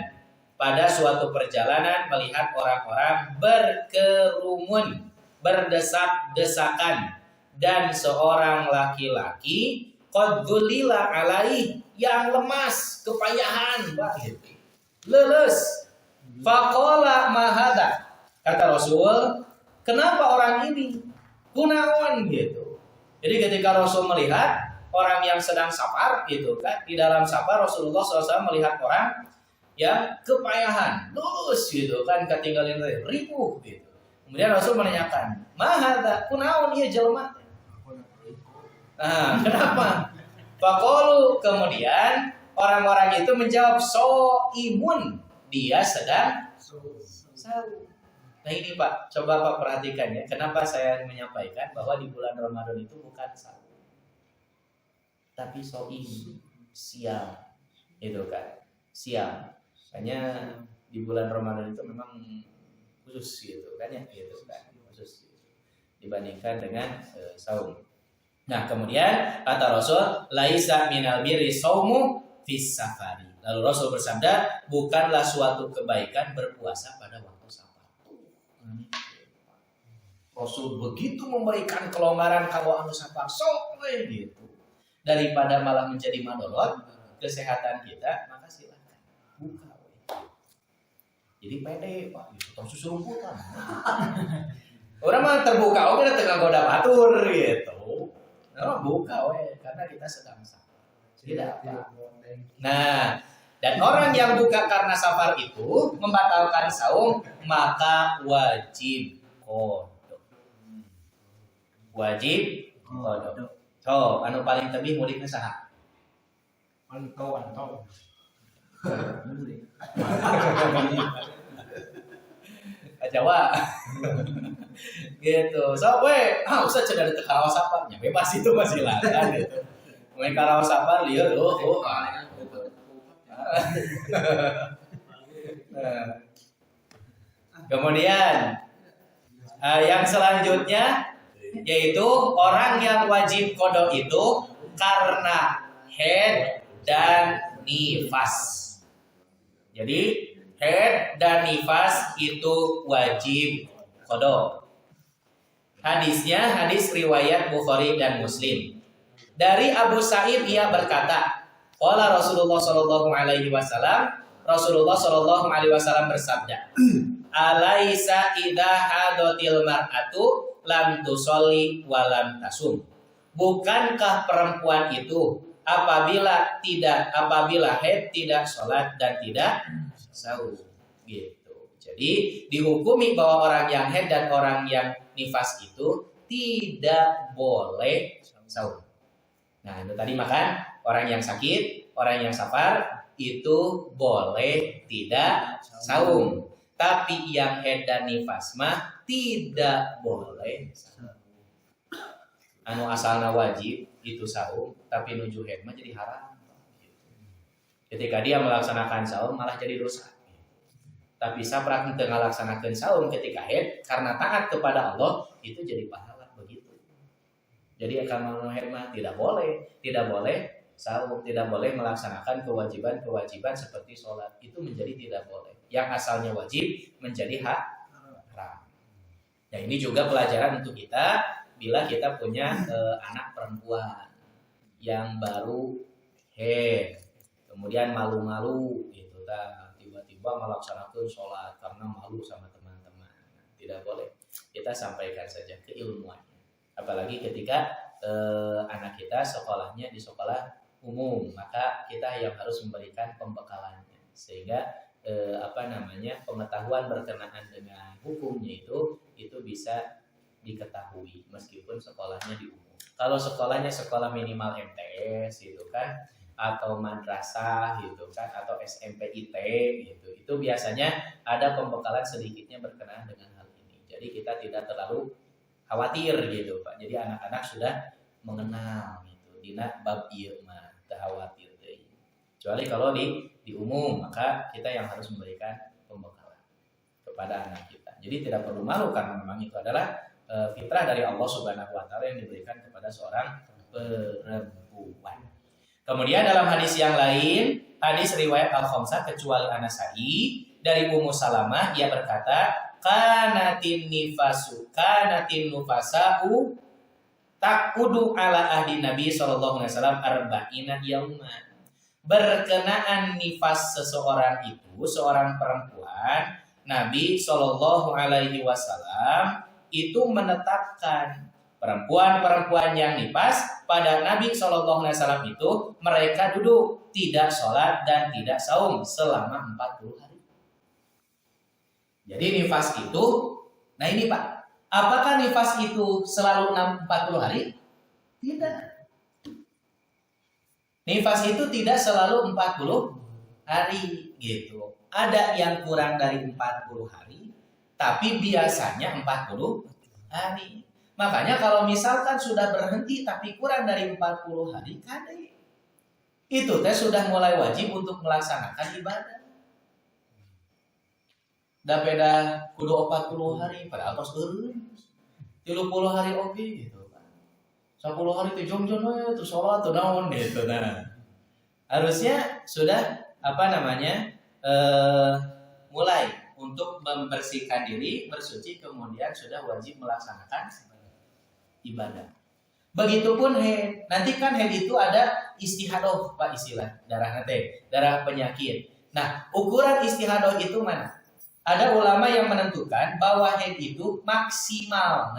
pada suatu perjalanan melihat orang-orang berkerumun berdesak-desakan dan seorang laki-laki qad dzulila alaih yang lemas kepayahan gitu. Leles faqala mahada kata Rasul kenapa orang ini kunaon gitu. Jadi ketika Rasul melihat orang yang sedang safar gitu kan di dalam safar Rasulullah SAW melihat orang yang kepayahan lulus gitu kan ketinggalan ripuh gitu. Kemudian Rasul menanyakan mahada kunaon ieu jelema. Nah, kenapa? Faqalu kemudian orang-orang itu menjawab imun dia sedang sahur. Nah ini Pak, coba Pak perhatikan ya. Kenapa saya menyampaikan bahwa di bulan Ramadan itu bukan sahur, tapi soim, siam, itu kan, siam. Hanya di bulan Ramadan itu memang khusus gitu kan ya, gitu kan, khusus dibandingkan dengan saum. Nah kemudian kata Rasul, laisa minal birri saumu fis safari. Lalu Rasul bersabda, bukanlah suatu kebaikan berpuasa pada waktu safar. Rasul begitu memberikan kelonggaran kalau anu safar sok gitu. Daripada malah menjadi madorot kesehatan kita, maka silakan buka. Jadi pede Pak, gitu. Terus serumputan. Orang mah terbuka oke tengah goda batur gitu. Nah, buka karena kita sedang safar. Tidak apa. Nah, dan orang yang buka karena safar itu membatalkan saum, maka wajib qodho. Wajib qodho. So, anu paling tebih mudik saha? Antau. Jawa. Gitu. So, usah cenah teu karaos safarnya. Bebas itu masih silakan gitu. Mun karaos safar lieur gitu. Kemudian yang selanjutnya yaitu orang yang wajib qodho itu karena haid dan nifas. Jadi haid dan nifas itu wajib qodho. Hadisnya hadis riwayat Bukhari dan Muslim. Dari Abu Sa'id ia berkata, qala Rasulullah sallallahu alaihi wasallam, Rasulullah sallallahu alaihi wasallam bersabda, alaisa idza hadatil mar'atu lam tusolli wa lam tasum. Bukankah perempuan itu apabila haid tidak sholat dan tidak sahur gitu. Jadi dihukumi bahwa orang yang haid dan orang yang nifas itu tidak boleh sahur. Nah itu tadi makan orang yang sakit, orang yang safar itu boleh tidak saum. Tapi yang haid dan nifas mah tidak boleh saum. Anu asalna wajib itu saum, tapi nuju haid mah jadi haram. Ketika dia melaksanakan saum malah jadi dosa. Tapi saprak teu ngalaksanakeun saum ketika haid karena taat kepada Allah itu jadi pahala begitu. Jadi akan haid mah tidak boleh saum, tidak boleh melaksanakan kewajiban-kewajiban seperti sholat itu menjadi tidak boleh. Yang asalnya wajib menjadi haram. Nah ini juga pelajaran untuk kita bila kita punya anak perempuan yang baru haid, kemudian malu-malu gitu, tiba-tiba melaksanakan sholat karena malu sama teman-teman. Tidak boleh. Kita sampaikan saja keilmuannya. Apalagi ketika anak kita sekolahnya di sekolah umum, maka kita yang harus memberikan pembekalannya sehingga pengetahuan berkenaan dengan hukumnya itu bisa diketahui meskipun sekolahnya di umum. Kalau sekolahnya sekolah minimal MTS gitu kan, atau madrasah gitu kan, atau SMP IT gitu, itu biasanya ada pembekalan sedikitnya berkenaan dengan hal ini. Jadi kita tidak terlalu khawatir gitu Pak. Jadi anak-anak sudah mengenal gitu. Dina bab ieu mah teu khawatir deui. Kecuali kalau di umum, maka kita yang harus memberikan pembekalan kepada anak kita. Jadi tidak perlu malu karena memang itu adalah fitrah dari Allah Subhanahu wa taala yang diberikan kepada seorang perempuan. Kemudian dalam hadis yang lain, hadis riwayat Al-Khamsah kecuali An-Nasa'i, dari Ummu Salamah ia berkata, kanatin nufasa'u taqudu ala ahdi Nabi sallallahu alaihi wasallam arba'ina yauman. Berkenaan nifas seseorang itu, seorang perempuan, Nabi sallallahu alaihi wasallam itu menetapkan perempuan-perempuan yang nifas pada Nabi sallallahu alaihi wasallam itu mereka duduk tidak sholat dan tidak saum selama 40 hari. Jadi nifas itu, nah ini Pak, apakah nifas itu selalu 40 hari? Tidak. Nifas itu tidak selalu 40 hari gitu. Ada yang kurang dari 40 hari, tapi biasanya 40 hari. Makanya kalau misalkan sudah berhenti tapi kurang dari 40 hari, kade. Itu teh sudah mulai wajib untuk melaksanakan ibadah. Da beda kudu 40 hari padahal tos eureun. 30 hari oke gitu kan. 10 hari teh jongjon we terus salat teu naon gitu nah. Harusnya sudah mulai untuk membersihkan diri, bersuci kemudian sudah wajib melaksanakan ibadah. Begitupun haid. Nanti kan haid itu ada istihadoh, Pak, istilah darah darah penyakit. Nah, ukuran istihadoh itu mana? Ada ulama yang menentukan bahwa haid itu maksimal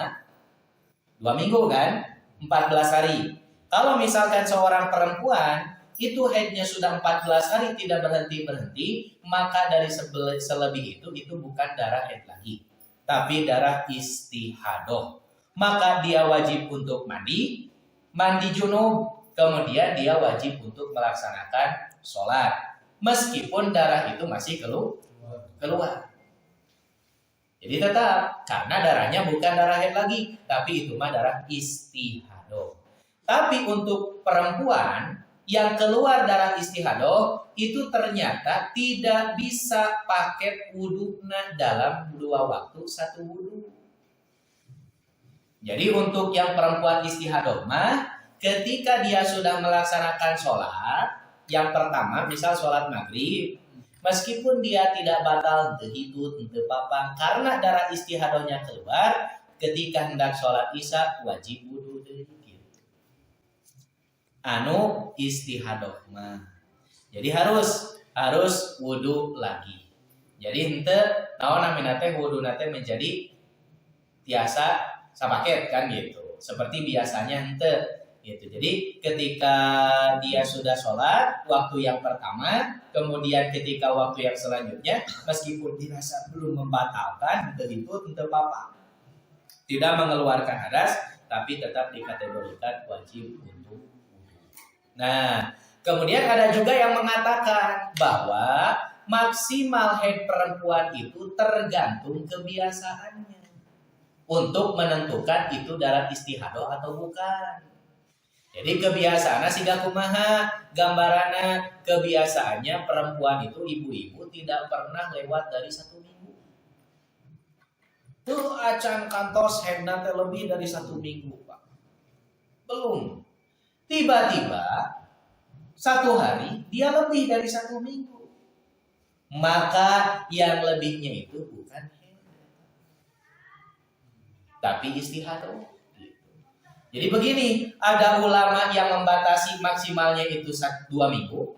2 minggu kan, 14 hari. Kalau misalkan seorang perempuan itu haidnya sudah 14 hari tidak berhenti-berhenti, maka dari selebih itu bukan darah haid lagi, tapi darah istihadoh. Maka dia wajib untuk mandi junub, kemudian dia wajib untuk melaksanakan sholat, meskipun darah itu masih keluar. Jadi tetap, karena darahnya bukan darah haid lagi, tapi itu mah darah istihadoh. Tapi untuk perempuan yang keluar darah istihadoh, itu ternyata tidak bisa pakai wudhunya dalam 2 waktu 1 wudhu. Jadi untuk yang perempuan istihadoh mah, ketika dia sudah melaksanakan sholat, yang pertama misal sholat maghrib, meskipun dia tidak batal tehitut, papang, karena darah istihadohnya keluar, ketika hendak sholat isya wajib wudhu gitu. Anu istihadoh mah. Jadi harus wudhu lagi. Jadi henteu naon namina teh wudu nate menjadi tiasa sapaket kan gitu. Seperti biasanya henteu gitu. Jadi ketika dia sudah sholat waktu yang pertama, kemudian ketika waktu yang selanjutnya, meskipun dirasa belum membatalkan, itu apa? Tidak mengeluarkan hadas, tapi tetap dikategorikan wajib untuk wudu. Nah, kemudian ada juga yang mengatakan bahwa maksimal haid perempuan itu tergantung kebiasaannya untuk menentukan itu darah istihadoh atau bukan. Jadi kebiasaannya siga kumaha, gambarannya kebiasaannya perempuan itu ibu-ibu tidak pernah lewat dari 1 minggu. Tuh acan kantos haidna teh lebih dari 1 minggu, Pak. Belum. Tiba-tiba 1 hari dia lebih dari 1 minggu. Maka yang lebihnya itu bukan haid, tapi istihadoh. Jadi begini, ada ulama yang membatasi maksimalnya itu 2 minggu.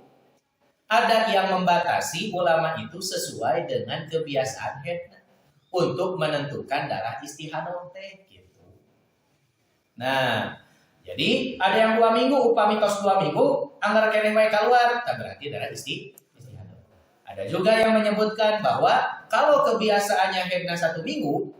Ada yang membatasi ulama itu sesuai dengan kebiasaan haid untuk menentukan darah istihadoh teh gitu. Nah, jadi ada yang 2 minggu, upami tos 2 minggu, anggar keneh bae keluar, tak berarti darah istihadoh. Ada juga yang menyebutkan bahwa kalau kebiasaannya haidna 1 minggu,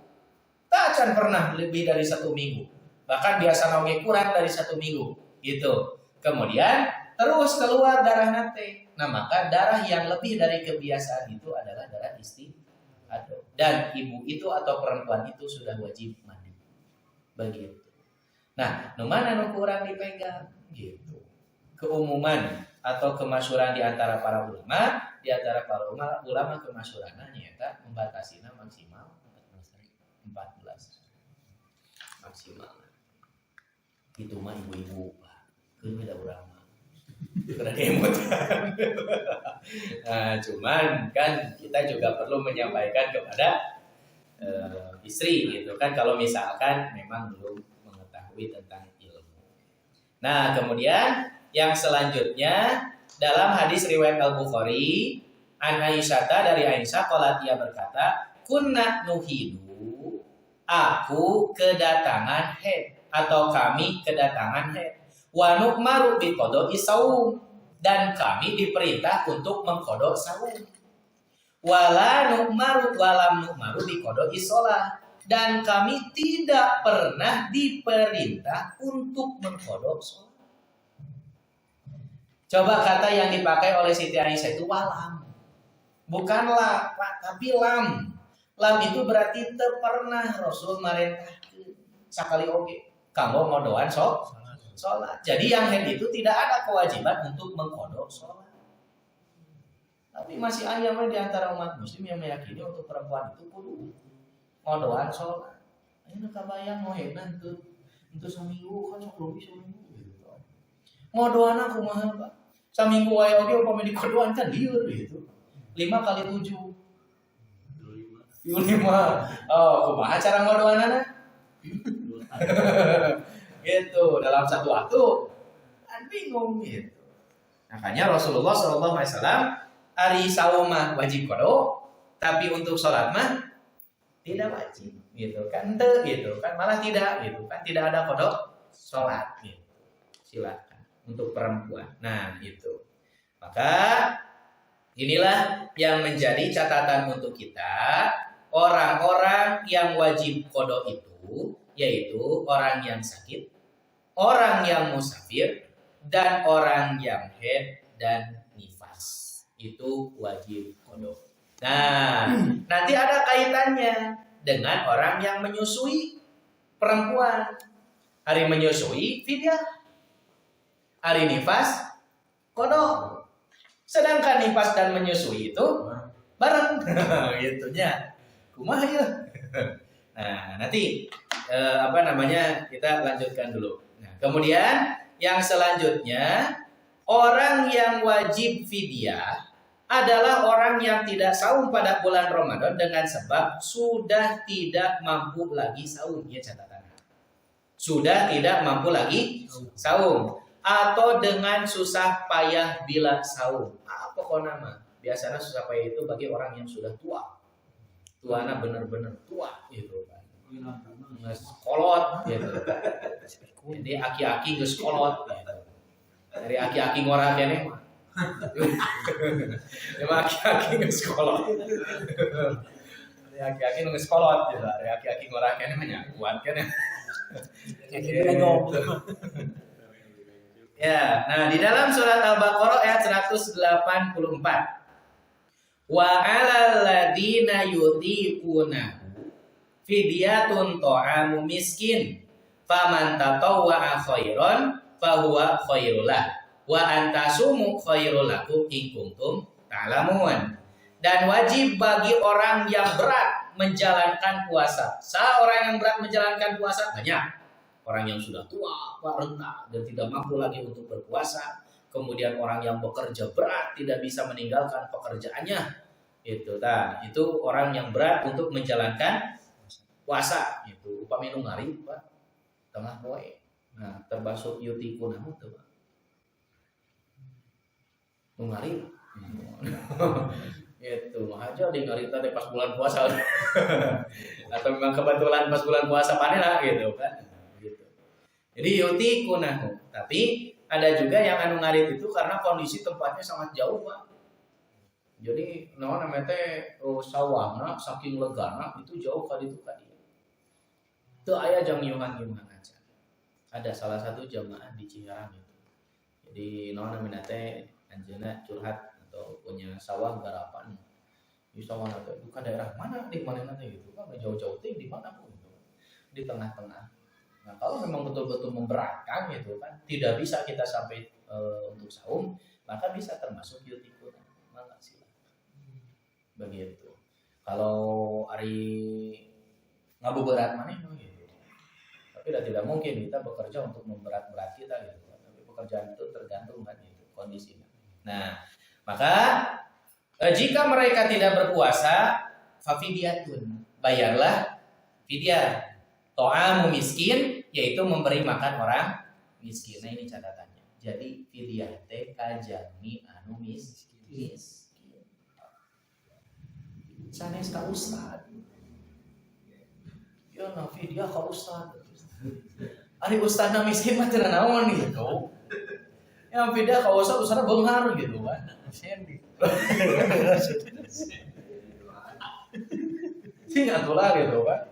tak akan pernah lebih dari 1 minggu. Bahkan biasa nongeng kurang dari 1 minggu gitu. Kemudian terus keluar darah nate. Nah, maka darah yang lebih dari kebiasaan itu adalah darah istihadoh. Dan ibu itu atau perempuan itu sudah wajib mandi. Begitu. Nah, nu mana nu kurang dipegang gitu. Keumuman atau kemasyhuran di antara para ulama, kemasyhurannya nyata membatasina maksimal 14 14 maksimal. Itu mah ibu-ibu kan beda urang mah karena kemot. Nah, cuman kan kita juga perlu menyampaikan kepada istri gitu kan kalau misalkan memang belum mengetahui tentang ilmu. Nah, kemudian yang selanjutnya dalam hadis riwayat Al-Bukhari an Aisyah dari Aisyah qalat ia berkata, "Kunna nuhidu, aku kedatangan haid atau kami kedatangan haid. Wa nu'maru bi qada'i shaum, dan kami diperintah untuk mengqada saum. Wala nu'maru walam nu'maru bi qada'i shalah, dan kami tidak pernah diperintah untuk mengqada salat." Coba kata yang dipakai oleh Siti Aisyah itu walam. Bukan la, tapi lam. Lam itu berarti teu pernah Rasul marentahkeun sakali oge kanggo ngodoan sholat. Jadi yang haid itu tidak ada kewajiban untuk mengqada sholat. Tapi masih aya di antara umat muslim yang meyakini untuk perempuan itu kudu ngodoan sholat. Ayeuna kabayang mohedan tuh untuk seminggu kan sok leuwih seminggu gitu. Ngodoana kumaha, Pak? Saminggu wae oge upami dikodoan kan lieur gitu. 5 kali 7 5. Oh, kumaha cara ngodoanana? Gitu, dalam satu waktu kan bingung gitu. Makanya Rasulullah SAW hari saum mah wajib qada, tapi untuk sholat mah tidak wajib gitu kan, gitu kan, malah tidak gitu kan, tidak ada qada sholat gitu. Silakan untuk perempuan. Nah, itu. Maka inilah yang menjadi catatan untuk kita, orang-orang yang wajib qada itu yaitu orang yang sakit, orang yang musafir, dan orang yang haid dan nifas. Itu wajib qada. Nah, nanti ada kaitannya dengan orang yang menyusui perempuan. Hari menyusui fidyah, hari nifas qada. Sedangkan nifas dan menyusui itu bareng gitunya. Kumaha ya? Nah, nanti kita lanjutkan dulu. Nah, kemudian yang selanjutnya, orang yang wajib fidyah adalah orang yang tidak saum pada bulan Ramadan dengan sebab sudah tidak mampu lagi saum. Ya, catatannya. Sudah tidak mampu lagi saum atau dengan susah payah bila saum. Apa nama? Biasanya susah payah itu bagi orang yang sudah tua. Tuana benar-benar tua gitu kan. Geus kolot gitu. Jadi aki-aki geus kolot gitu. Dari aki-aki ngora keneh mah. Emang aki-aki geus kolot. Dari aki-aki geus kolot gitu. Dari aki-aki ngora keneh mah nyakuan keneh. Ya, nah di dalam surat Al-Baqarah ayat 184. Wa 'alal ladzina yutiqunahu fidyatun ta'amu miskin faman tatawwa'a khairan fahuwa khairul lah wa antasumu khairul lakum in kuntum ta'lamun. Dan wajib bagi orang yang berat menjalankan puasa. Orang yang berat menjalankan puasa banyak. Orang yang sudah tua, renta dan tidak mampu lagi untuk berpuasa. Kemudian orang yang bekerja berat tidak bisa meninggalkan pekerjaannya. Itu orang yang berat untuk menjalankan puasa. Itu upami nu ngari, Pak. Tengah poe. Nah, terbasuk yutikunahu tuh, Pak. Nu ngari. Itu mah aja di ngari tadi pas bulan puasa. Atau memang kebetulan pas bulan puasa panen lah gitu kan. Gitu. Jadi yutikunahu. Tapi ada juga yang anu ngarit itu karena kondisi tempatnya sangat jauh, Pak. Jadi namanya teh sawahna saking legana itu jauh kali itu kali. Itu aya jam nyuhan aja. Ada salah satu jamaah di Ciherang itu. Jadi namanya teh anjeunna curhat atau punya sawah garapan. Di sawah teh bukan daerah mana di mana teh gitu kan jauh-jauh teh di mana pun gitu. Di tengah-tengah. Nah, kalau memang betul-betul memberatkan gitu kan, tidak bisa kita sampai untuk saum, maka bisa termasuk yutikun. Maka silakan. Begitu. Kalau hari ngabuberat mana gitu. Tapi tidak mungkin kita bekerja untuk memberat-berat kita gitu. Tapi pekerjaan itu tergantung kan gitu kondisinya. Nah, maka jika mereka tidak berpuasa, fafidyatun, bayarlah fidyah. To'amu miskin, yaitu memberi makan orang miskin. Nah ini catatannya. Jadi fidyah teh kajami anu miskin. Sanes ka ustad. Ya na fidyah ka ustad. Ari ustadna miskin mah teu naon gitu. Yang fidyah ka ustad beunghar gitu kan. Sendi. Sing atulah gitu kan.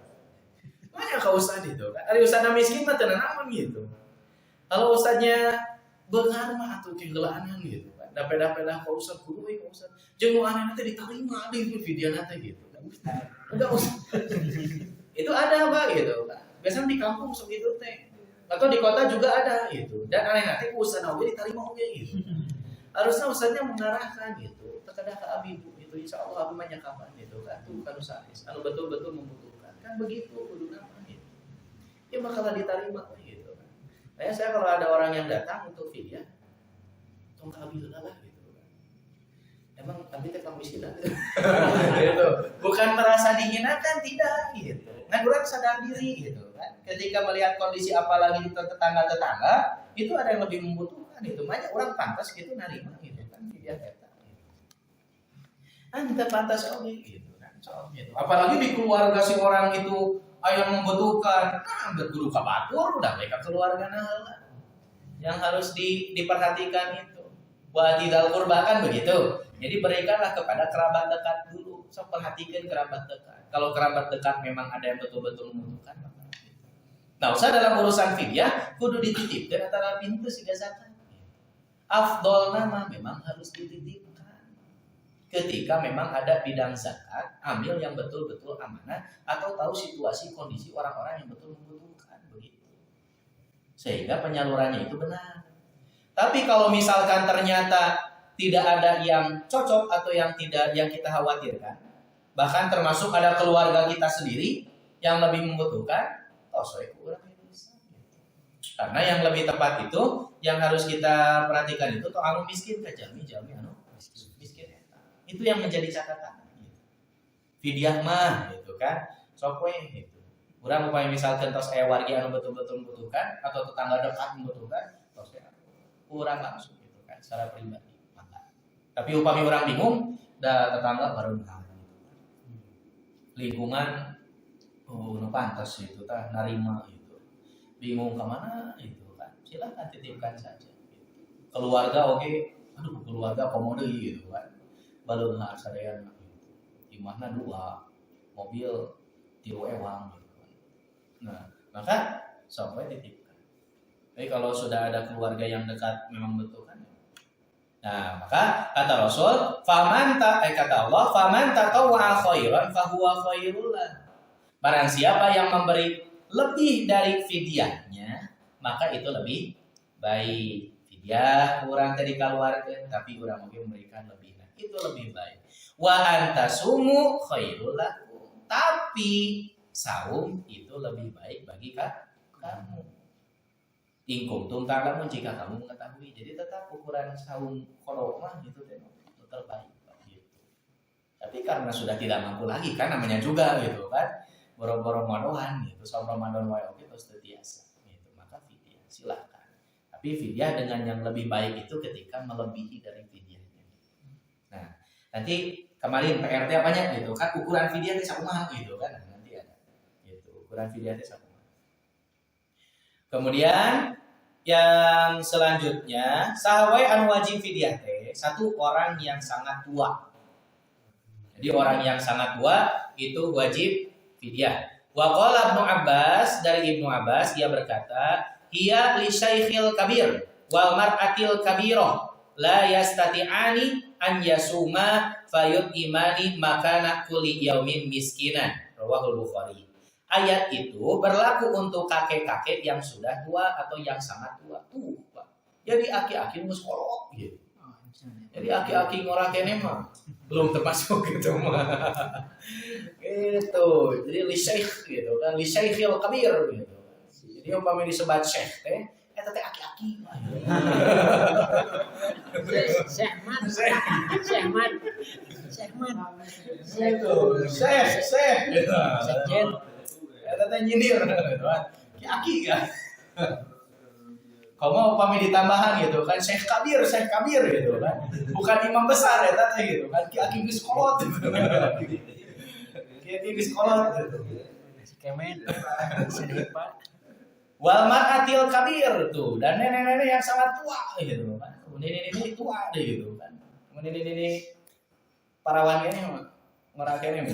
Banyak ka ustad itu kan. Ari ustadna miskin mah teu naon gitu. Kalau ustadnya beunghar mah atuh kegelaanan gitu kan. Dape-dape ka ustad kudu we ka ustad. Jeung nu aneh teh ditarima deui videona teh gitu. Enggak ustad. Itu ada Pak gitu kan. Biasanya di kampung segitu teh. Atau di kota juga ada gitu. Dan aneh nanti ustad oge ditarima oge gitu. Harusnya ustadnya mengarahkan gitu. Terkadang ke abi bu itu insyaallah abi mah nyakapan gitu kan. Tuh kan sanes. Anu betul-betul membutuhkan. Kan begitu kudu nama gitu. Ya bakalan diterima gitu kan. Nah, saya kalau ada orang yang datang untuk fidyah, tong ka abi heula lah gitu kan. Emang abi teh kamiskinan gitu. Bukan merasa dihinakan tidak gitu. Nah, kurang sadar diri gitu kan. Ketika melihat kondisi apalagi di tetangga-tetangga, itu ada yang lebih membutuhkan itu. Banyak orang pantas gitu narima gitu kan fidyah eta. Anta pantas oke gitu kan. So, gitu. Apalagi di keluarga si orang itu yang membutuhkan, kudu ka batur udah mereka keluarga heula. Yang harus diperhatikan itu. Wa tidal qurba kan begitu. Jadi berikanlah kepada kerabat dekat dulu. So perhatikan kerabat dekat. Kalau kerabat dekat memang ada yang betul-betul membutuhkan, maka gitu. Nah, usah dalam urusan fidyah kudu dititipkan antara pintu siga zakat. Afdol nama memang harus dititipkan. Ketika memang ada bidang zakat, ambil yang betul-betul amanah atau tahu situasi kondisi orang-orang yang betul membutuhkan begitu. Sehingga penyalurannya itu benar. Tapi kalau misalkan ternyata tidak ada yang cocok atau yang kita khawatirkan, bahkan termasuk ada keluarga kita sendiri yang lebih membutuhkan, karena yang lebih tepat itu yang harus kita perhatikan itu anu miskin ka jami anu miskin. Itu yang menjadi catatan. Fidyah mah gitu kan, sok we gitu. Urang upaya misalkan tos aya wargi anu betul-betul membutuhkan atau tetangga dekat membutuhkan, tos urang langsung gitu kan secara pribadi. Maka. Tapi upami urang bingung, da tetangga baru lingkungan nu pantas gitu tah narima gitu. Bingung ke mana gitu kan. Silakan titipkan saja gitu. Keluarga oke, aduh keluarga komodo gitu kan. Baleunghar sareana gitu. Imahna 2, mobil 3 ewang gitu kan. Nah, maka sok we titipkan. Tapi kalau sudah ada keluarga yang dekat memang butuhkan. Nah, maka kata Rasul, kata Allah, faman tatawwa khairan fahuwa khairul lah. Barang siapa yang memberi lebih dari fidyahnya, maka itu lebih baik. Fidyah kurang dari keluarga, tapi kurang mungkin memberikan lebih. Nah, itu lebih baik. Wa antasumu khairul lakum. Tapi saum itu lebih baik bagi kamu. Ingkum ta'lamun jika kamu mengetahui. Jadi tetap ukuran saum qada mah itu terbaik gitu. Tapi karena sudah tidak mampu lagi kan namanya juga gitu kan. Boro-boro Ramadan gitu. Saum Ramadan wae oke terus biasa gitu. Maka fidyah silakan. Tapi fidyah dengan yang lebih baik itu ketika melebihi dari fidyahnya. Nah, nanti kemarin PRT apanya gitu kan ukuran fidyah teh sakumaha gitu kan. Nah, nanti ada. Gitu. Ukuran fidyah teh sakumaha. Kemudian yang selanjutnya sahwai anu wajib fidyah teh satu orang yang sangat tua. Jadi orang yang sangat tua itu wajib fidyah. Wa qala Ibnu Abbas, dari Ibnu Abbas dia berkata, "Hiya li syaikhil kabir wal mar'atil kabirah la yastati'ani an yasuma fayut imani makana kulli yaumin miskinan." Rawahul Bukhari. Ayat itu berlaku untuk kakek-kakek yang sudah tua atau yang sangat tua. Pak. Jadi aki-aki geus kolot gitu. Jadi aki-aki ngora kene mah belum termasuk gitu mah. Itu, jadi li syekh gitu kan, li syekhil kabir gitu. Jadi umpama disebat syekh teh, eta teh aki-aki. Syekh Mat. Syekh Mat. Syekh Mat. Itu, syekh gitu. Sekjen. Eta teh nyindir gitu kan. Aki kan. Kamu upami ditambahan gitu kan, syekh kabir gitu kan. Bukan imam besar eta teh gitu kan, aki geus kolot gitu. Aki geus kolot gitu. Si Kemen. Sedepa. Wal mar'atil kabir tuh, dan nenek-nenek yang sangat tua gitu kan. Nenek-nenek tua deh gitu kan. Nenek-nenek parawannya merakene.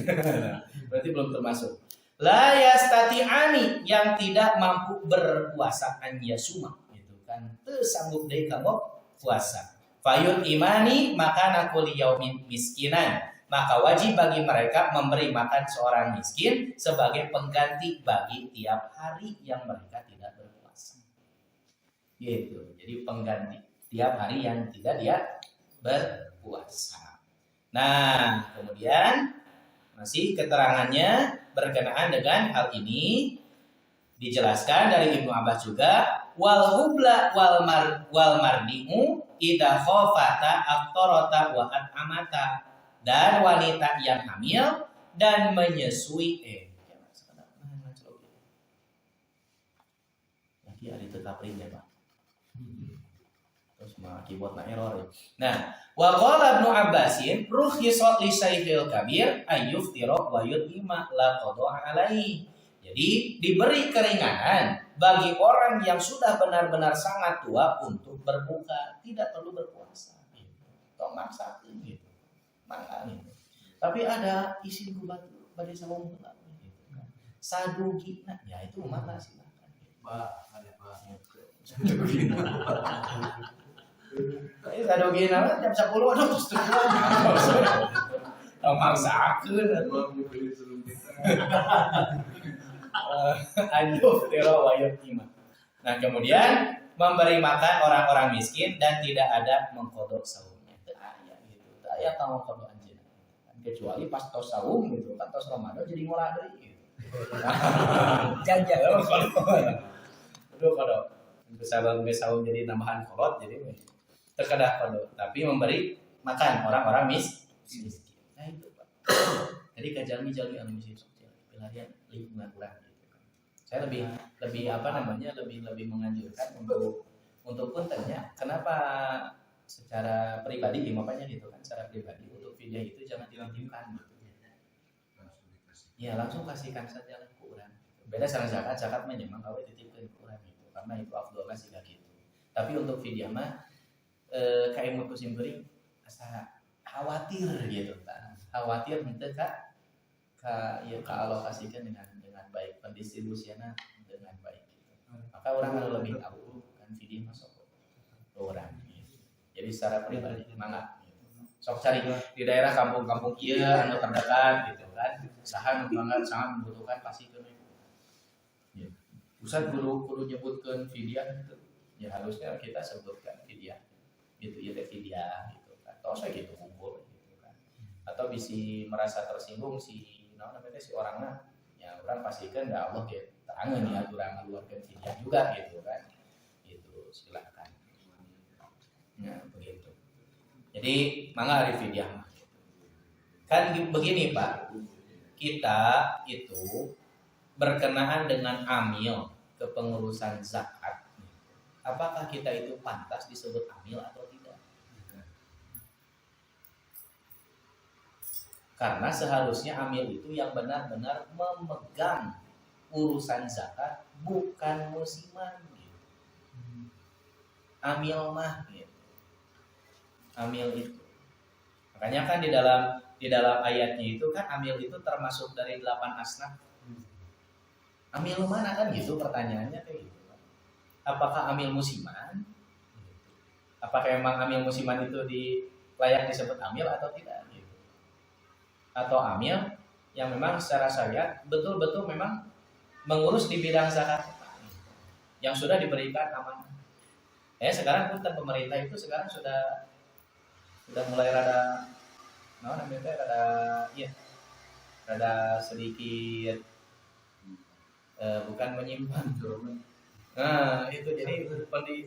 Berarti belum termasuk. La yastati'ani yang tidak mampu berpuasa an yasuma gitu kan. Teu sanggup deui kanggo puasa. Fayut imani maka nakuli yaumin miskinan. Maka wajib bagi mereka memberi makan seorang miskin sebagai pengganti bagi tiap hari yang mereka tidak berpuasa. Gitu. Jadi pengganti tiap hari yang tidak dia berpuasa. Nah, kemudian masih keterangannya berkenaan dengan hal ini dijelaskan dari Ibnu Abbas juga wal hubla wal mardi'u idza khafata aftarata wa amata. Dan wanita yang hamil dan menyusui lagi ada tetap ring ya Pak. Terus mah keyboardnya error. Nah, wa qala Ibnu Abbasin rukhisa li syaikil kabir ayyuftira wa yutima la qada alaihi. Jadi diberi keringanan bagi orang yang sudah benar-benar sangat tua untuk berbuka, tidak perlu berpuasa. Tok maksakeun gitu. Mangga gitu. Tapi ada isi badai saung heula gitu. Sadugina ya itu mangga silakan. Ba, ada Pak. Sadugina. Ini sadugina jam 10 aduh terus maksakeun aduh tero wayut iman. Nah, kemudian memberi makan orang-orang miskin dan tidak ada mengkodok saumnya. Ya tahu kalau anjing kecuali pas tos saum gitu kan tos Ramadan jadi ngolah deui gitu. Jajan kalau geus saum jadi nambahan kolot jadi terkedah kalau tapi memberi makan orang-orang miskin. Nah itu Pak. Jadi kajalmi-jalmi anu miskin sosial pelarian lingkungan kurang gitu kan. Saya lebih apa namanya lebih menganjurkan untuk puntennya kenapa secara pribadi gimana gitu kan secara pribadi untuk video itu jangan dilanjutkan gitu. Ya langsung kasihkan saja lah ke orang. Beda sama zakat memang kalau dititipkan ke orang gitu karena itu afdolnya sih gitu. Tapi untuk video mah kayak mau kusimpulin asa khawatir gitu kan. Khawatir henteu ka alokasikan dengan baik pendistribusiannya dengan baik gitu. Maka orang harus lebih tahu kan video masuk orang. Jadi secara pribadi mangga sok cari di daerah kampung-kampung ieu anu terdekat gitu kan saha nu banget sangat membutuhkan pasti ke ya. Pusat kudu nyebutkeun vidya gitu. Ya harusnya kita sebutkan vidya gitu ya vidya gitu kan tos gitu kumpul gitu kan atau bisi merasa tersinggung si namanya si orangnya ya orang pastikan da Allah ge terangeun ya urang ngaluarkeun vidya juga gitu kan itu silakan. Nah, begitu. Jadi, mangga ari fidyah. Kan begini, Pak. Kita itu berkenaan dengan amil kepengurusan zakat. Apakah kita itu pantas disebut amil atau tidak? Karena seharusnya amil itu yang benar-benar memegang urusan zakat, bukan musiman. Amil mah gitu. Amil itu. Makanya kan di dalam ayatnya itu kan amil itu termasuk dari 8 asnaf. Amil mana kan gitu pertanyaannya kayak gitu. Apakah amil musiman? Apakah emang amil musiman itu layak disebut amil atau tidak gitu. Atau amil yang memang secara syariat betul-betul memang mengurus di bidang zakat yang sudah diberikan amanah. Sekarang pun pemerintah itu sekarang sudah mulai rada rada sedikit bukan menyimpang. Nah, itu jadi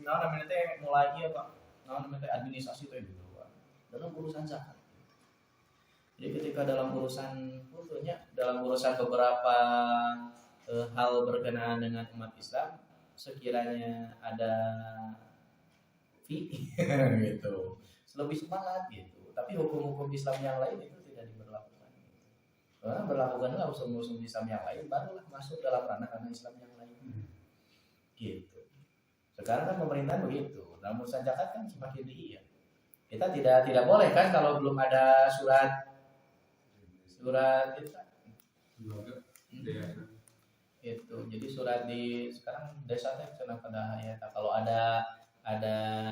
namanya teh mulai Pak. Namanya teh administrasi teh gitu Pak. Dalam urusan zakat. Jadi ketika dalam urusan beberapa hal berkenaan dengan umat Islam, sekiranya ada fee gitu, lebih semangat gitu. Tapi hukum-hukum Islam yang lain itu tidak diberlakukan. Karena berlakukanlah usul-usul Islam yang lain, barulah masuk dalam ranah Islam yang lain. Gitu. Sekarang kan pemerintahan begitu. Dalam urusan zakat kan semakin tinggi ya. Kita tidak boleh kan kalau belum ada surat itu. Itu. Jadi surat di sekarang desa teh cenah pada ya kalau ada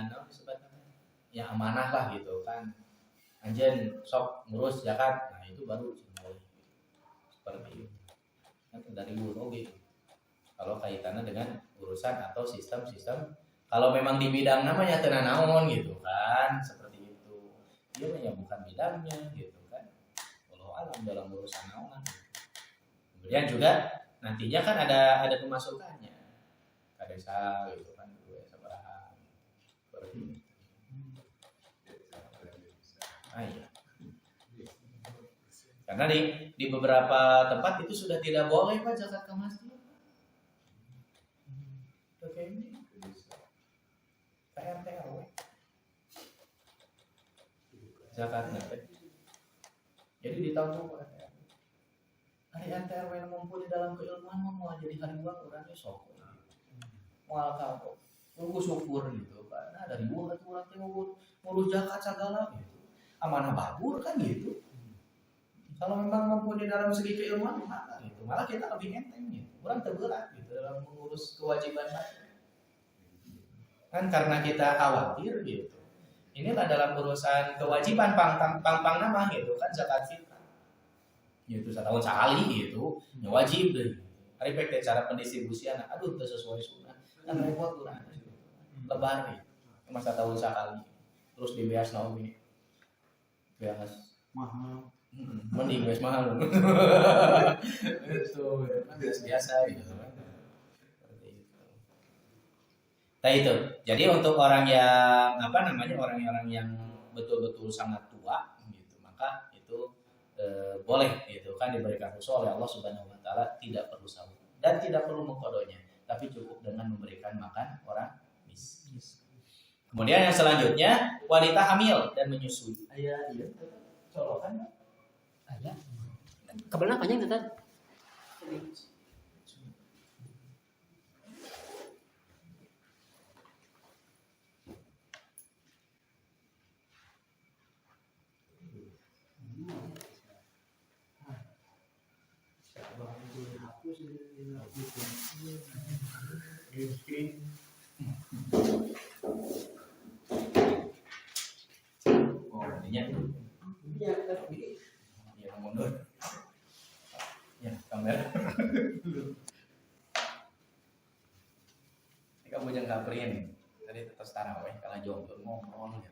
naon disebutnya ya amanah lah gitu kan. Anjeun sok ngurus zakat. Nah, itu baru boleh. Seperti itu. Kan dari guru gitu. Kalau kaitannya dengan urusan atau sistem kalau memang di bidang namanya teu naon gitu kan, seperti itu. Dia memang bukan bidangnya gitu kan. Walau alam dalam urusan naon. Kemudian juga nantinya kan ada pemasukannya. Ke desa gitu kan, sabaraha. Seperti itu. Iya. Karena di beberapa tempat itu sudah tidak boleh Pak zakat ke masjid. Oke ini RT RW zakatnya jadi ditanggung oleh hari RT RW yang mumpuni dalam keilmuan mau jadi hariwang orangnya sok mau kalau tunggu syukur gitu karena dari buah itu orang ngurus zakat segala gitu amanah babur kan gitu kalau memang mumpuni dalam segi keilmuan maka gitu malah kita lebih enteng gitu orang terberat gitu dalam mengurus kewajiban kan karena kita khawatir gitu. Inilah dalam urusan kewajiban pang nama gitu kan zakat fitrah. Gitu setahun sekali gitu, ya wajib deh. Hari pek cara pendistribusian, aduh itu sesuai sunnah. Kan repot kurang. Lebar nih, masa tahun sekali. Terus di beas naomi, beas mahal. Mending beas mahal. Itu biasa gitu. Nah itu, jadi untuk orang yang orang-orang yang betul-betul sangat tua, gitu, maka itu boleh, gitu kan diberikan rukhsah oleh Allah Subhanahu Wa Taala tidak perlu sahur dan tidak perlu mengkodonya, tapi cukup dengan memberikan makan orang miskin. Kemudian yang selanjutnya wanita hamil dan menyusui. Iya, colokan, ada. Kebenaran panjang tetap. Oh, ininya. Ya, mundur. Ya, kamera. Ini kamu jangan kaprin. Tadi terus taraweh kalau jomblo ngomong ya.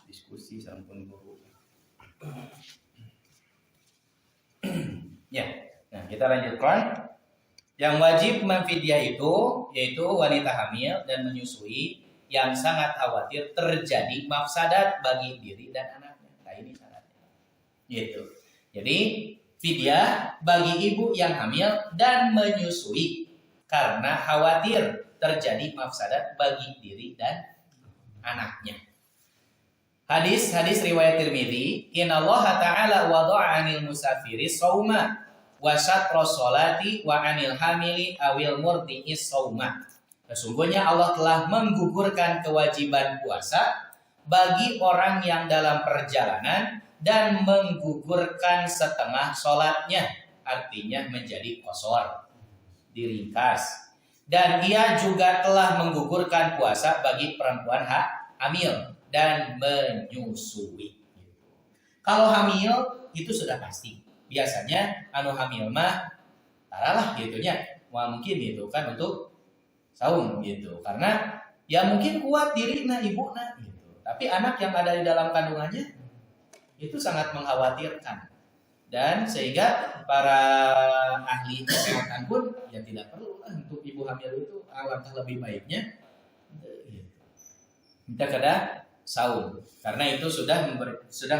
Diskusi sampun guru. Ya. Nah, kita lanjutkan. Yang wajib memfidyah itu yaitu wanita hamil dan menyusui yang sangat khawatir terjadi mafsadat bagi diri dan anaknya. Nah, ini syaratnya. Gitu. Jadi, fidyah bagi ibu yang hamil dan menyusui karena khawatir terjadi mafsadat bagi diri dan anaknya. Hadis riwayat Tirmidzi, "Innallaha ta'ala wada'a 'anil musafiri shauma wa syatra sholati wa 'anil hamili awil murdi'i shauma." Sesungguhnya Allah telah menggugurkan kewajiban puasa bagi orang yang dalam perjalanan dan menggugurkan setengah sholatnya, artinya menjadi qashar, diringkas. Dan ia juga telah menggugurkan puasa bagi perempuan hamil dan menyusui. Kalau hamil itu sudah pasti. Biasanya anu hamil mah taralah gitunya. Wah mungkin gitu kan untuk saum gitu. Karena ya mungkin kuat dirina ibuna gitu. Tapi anak yang ada di dalam kandungannya itu sangat mengkhawatirkan. Dan sehingga para ahli kesehatan pun ya tidak perlu lah untuk ibu hamil itu, alangkah lebih baiknya kita kada saum karena itu sudah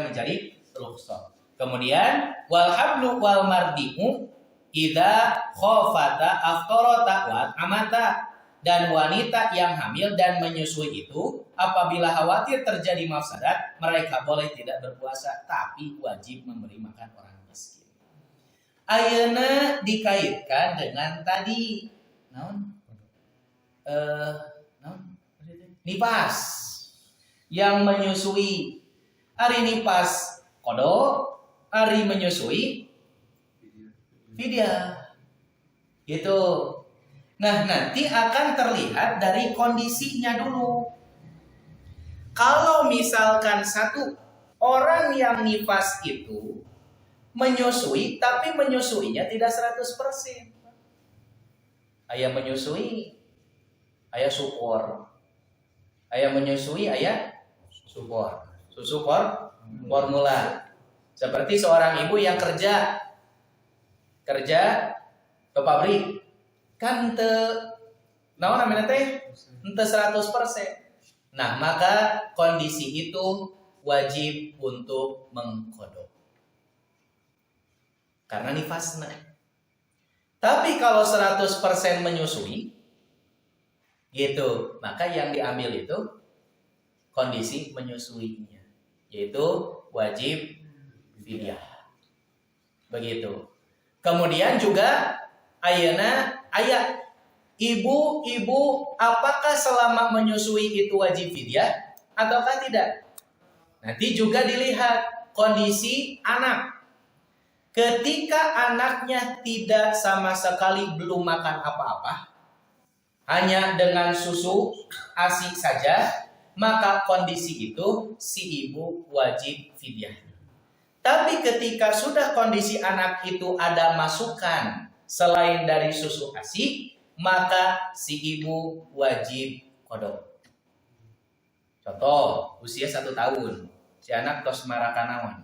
menjadi rukhsah. Kemudian wal hablu wal mardi'u idza khafata aftarata wa amata, dan wanita yang hamil dan menyusui itu apabila khawatir terjadi mafsadat, mereka boleh tidak berpuasa tapi wajib memberi makan orang miskin. Ayeuna dikaitkan dengan tadi nipas yang menyusui. Ari nipas kodok, ari menyusui fidyah. Gitu. Nah, nanti akan terlihat dari kondisinya dulu. Kalau misalkan satu orang yang nifas itu menyusui, tapi menyusuinya tidak 100%. Ayah menyusui, ayah supor. Ayah menyusui, ayah supor. Susu formula. Seperti seorang ibu yang kerja ke pabrik. Kan naon namanya teh? Ente 100%. Nah, maka kondisi itu wajib untuk mengkodok. Karena nifasna. Tapi kalau 100% menyusui, gitu, maka yang diambil itu kondisi menyusuinya, yaitu wajib fidyah. Begitu. Kemudian juga ayeuna aya ibu apakah selama menyusui itu wajib fidyah ataukah tidak? Nanti juga dilihat kondisi anak. Ketika anaknya tidak sama sekali belum makan apa-apa, hanya dengan susu ASI saja, maka kondisi itu si ibu wajib fidyah. Tapi ketika sudah kondisi anak itu ada masukan selain dari susu ASI, maka si ibu wajib kodok. Contoh, usia 1 tahun, si anak tos marakanawan,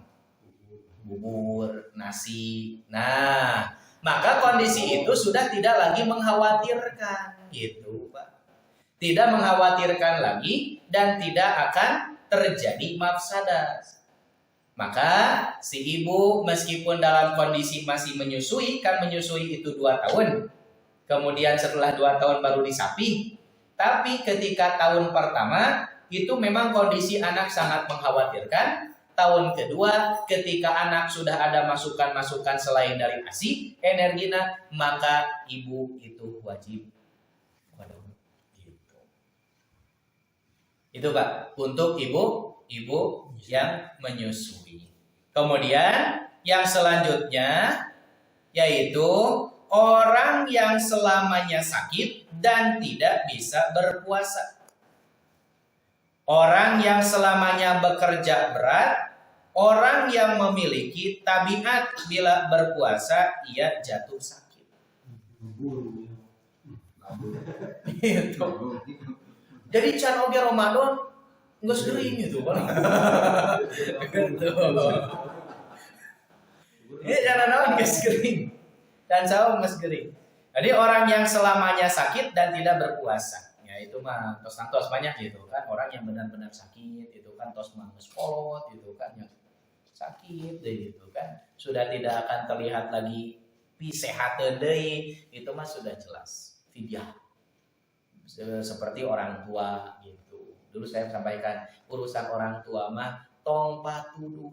bubur, nasi. Nah, maka kondisi itu sudah tidak lagi mengkhawatirkan, gitu, Pak. Tidak mengkhawatirkan lagi dan tidak akan terjadi mafsadah. Maka si ibu meskipun dalam kondisi masih menyusui, kan menyusui itu 2 tahun. Kemudian setelah 2 tahun baru disapi. Tapi ketika tahun pertama itu memang kondisi anak sangat mengkhawatirkan. Tahun kedua ketika anak sudah ada masukan-masukan selain dari ASI, energina, maka ibu itu wajib kodok. Gitu. Itu Pak, untuk ibu yang menyusui. Kemudian yang selanjutnya yaitu orang yang selamanya sakit dan tidak bisa berpuasa. Orang yang selamanya bekerja berat, orang yang memiliki tabiat bila berpuasa ia jatuh sakit. Itu. Jadi can oge Ramadan geus geuring gitu kan. Ini jangan naon geus geuring. Dan saum geus geuring. Jadi orang yang selamanya sakit dan tidak berpuasa. Ya itu mah tos banyak gitu kan, orang yang benar-benar sakit itu kan tos mah geus kolot gitu kan, yang sakit deh gitu kan, sudah tidak akan terlihat lagi pisehateun deui, itu mah sudah jelas fidyah. Seperti orang tua gitu. Dulu saya sampaikan urusan orang tua mah tong patuduh.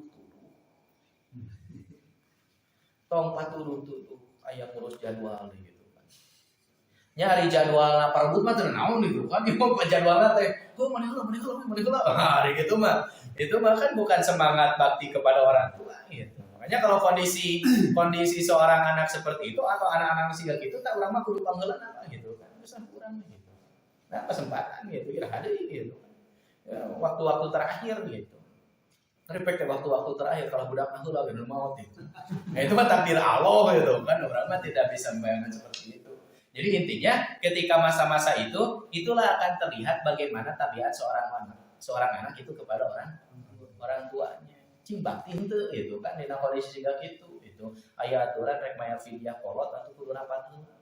Tong patuduh aya ngurus jadwal gitu. Nyari jadwalna perebut mah teu naon gitu kan, ieu jadwalna teh maneh heula. Hari gitu mah. Itu mah kan bukan semangat bakti kepada orang tua gitu. Makanya kalau kondisi seorang anak seperti itu atau anak-anak siga gitu tak urang mah kudu pangheulana gitu kan. Geus kurang gitu. Nah, kesempatan gitu ya ada gitu. Ya, waktu-waktu terakhir gitu. Respect waktu-waktu terakhir kalau budak heula geus maut gitu. Nah, itu mah takdir Allah gitu kan. Urang mah tidak bisa membayangkan seperti itu. Jadi intinya ketika masa-masa itu, itulah akan terlihat bagaimana tabiat seorang anak itu kepada orang tuanya. Cing bakti henteu gitu kan dina kondisi siga kitu. gitu. Aya aturan rek mayar fidyah kolot atau kudu rapat heula.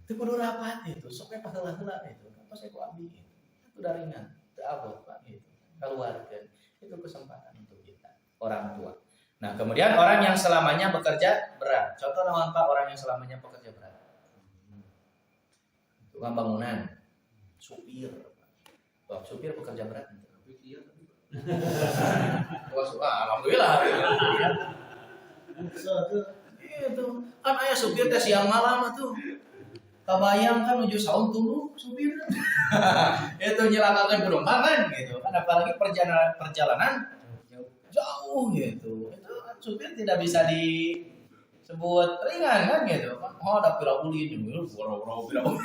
Teu kudu rapat itu, sok we paheula-heula itu. Apa saya ku abdi gitu. Itu daringan, teu abot Pak gitu. Keluarkan. Itu kesempatan untuk kita, orang tua. Nah, kemudian orang yang selamanya bekerja berat. Contoh naon Pak orang yang selamanya bekerja berat? Tukang bangunan, supir. Wah, supir bekerja berat. Wah, alhamdulillah. Itu kan aya supir teh siang malam atuh. Kabayang kan menuju saung tulu supir. Itu nyelakakeun penumpang kan gitu. Kan apalagi perjalanan jauh gitu. Itu kan supir tidak bisa disebut ringan kan gitu. Oh, ada pira-ulin boro-boro pira-ulin.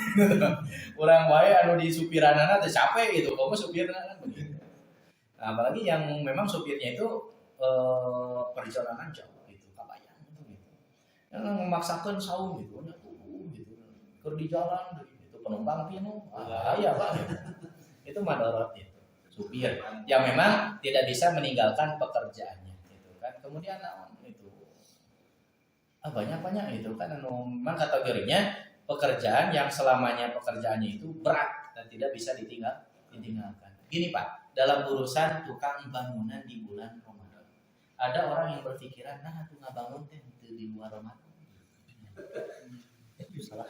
Urang wae anu di supiranana teh capek gitu. Komo supirna kan begitu. Nah, apalagi yang memang supirnya itu perjalanan jauh gitu, kabayang gitu. Yang memaksakan saung gitu, keur di jalan gitu, penumpang pinu, bahaya Pak. Itu madorot itu, supir yang memang tidak bisa meninggalkan pekerjaannya gitu kan. Kemudian itu banyak itu kan memang kategorinya pekerjaan yang selamanya pekerjaannya itu berat dan tidak bisa ditinggalkan. Gini Pak, dalam urusan tukang bangunan di bulan Ramadan, ada orang yang berpikiran, nah tukang bangun teh di luar Ramadan. Itu salah.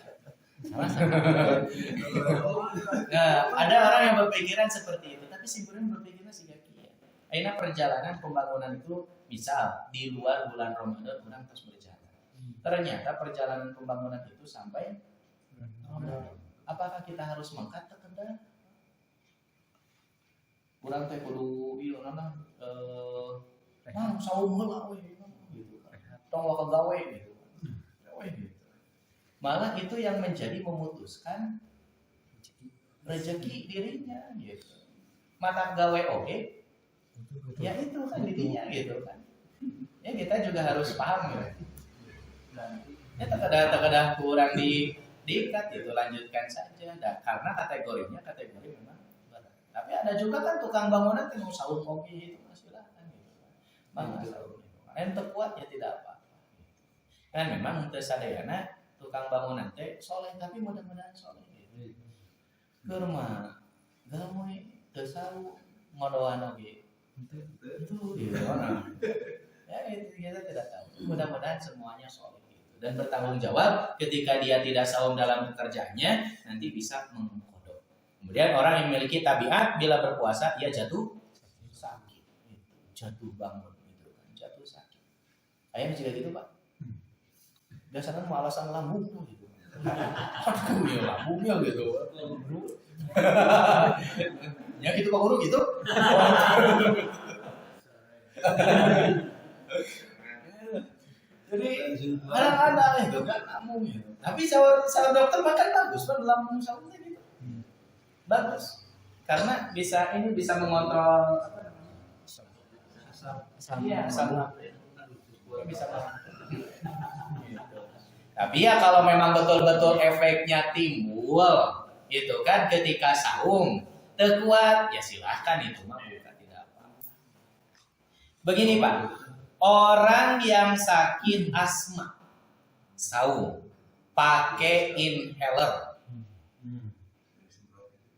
Nah, ada orang yang berpikiran seperti itu, tapi sebenarnya berpikirnya sia-sia. Aina perjalanan pembangunan itu misal di luar bulan Ramadan orang terus berjalan. Ternyata perjalanan pembangunan itu sampai Ramadan. Apakah kita harus mangkat ke kendala? Urang teh kudu ieu naon saum heula we gitu kan. Tong wae gawe gitu. Malah itu yang menjadi memutuskan rezeki dirinya gitu. Mata gawe oke, ya itu kan dirinya gitu kan. Ya kita juga harus paham ya. Ya terkadang kurang diikat itu lanjutkan saja. Dan karena kategori memang berat. Tapi ada juga kan tukang bangunan yang mau saum oke itu silakan gitu. Mangga saum. Ente kuat ya tidak apa-apa. Kan memang teu sadayana tukang bangunan teh soleh tapi mudah-mudahan soleh gitu. Keur mah gawe teu saru ngodoan oge. Itu gitu nah. Ya itu kita tidak tahu. Mudah-mudahan semuanya soleh gitu dan bertanggung jawab ketika dia tidak saum dalam pekerjaannya nanti bisa mengkodok. Kemudian orang yang memiliki tabiat bila berpuasa ia jatuh sakit gitu. Jatuh bangun gitu kan, jatuh sakit. Ayam juga gitu, Pak. Biasanya mau alasan lambung gitu. Aduh ya lambungnya gitu. Ya gitu Pak Guru gitu. Jadi kadang-kadang itu kan lambung gitu. Tapi salah dokter makan bagus kan lambung saumnya gitu. Bagus. Karena bisa mengontrol apa namanya? Asam. Bisa tapi ya kalau memang betul-betul efeknya timbul gitu kan ketika saum terkuat ya silahkan itu mah bukan tidak apa-apa. Begini Pak, orang yang sakit asma saum pakai inhaler,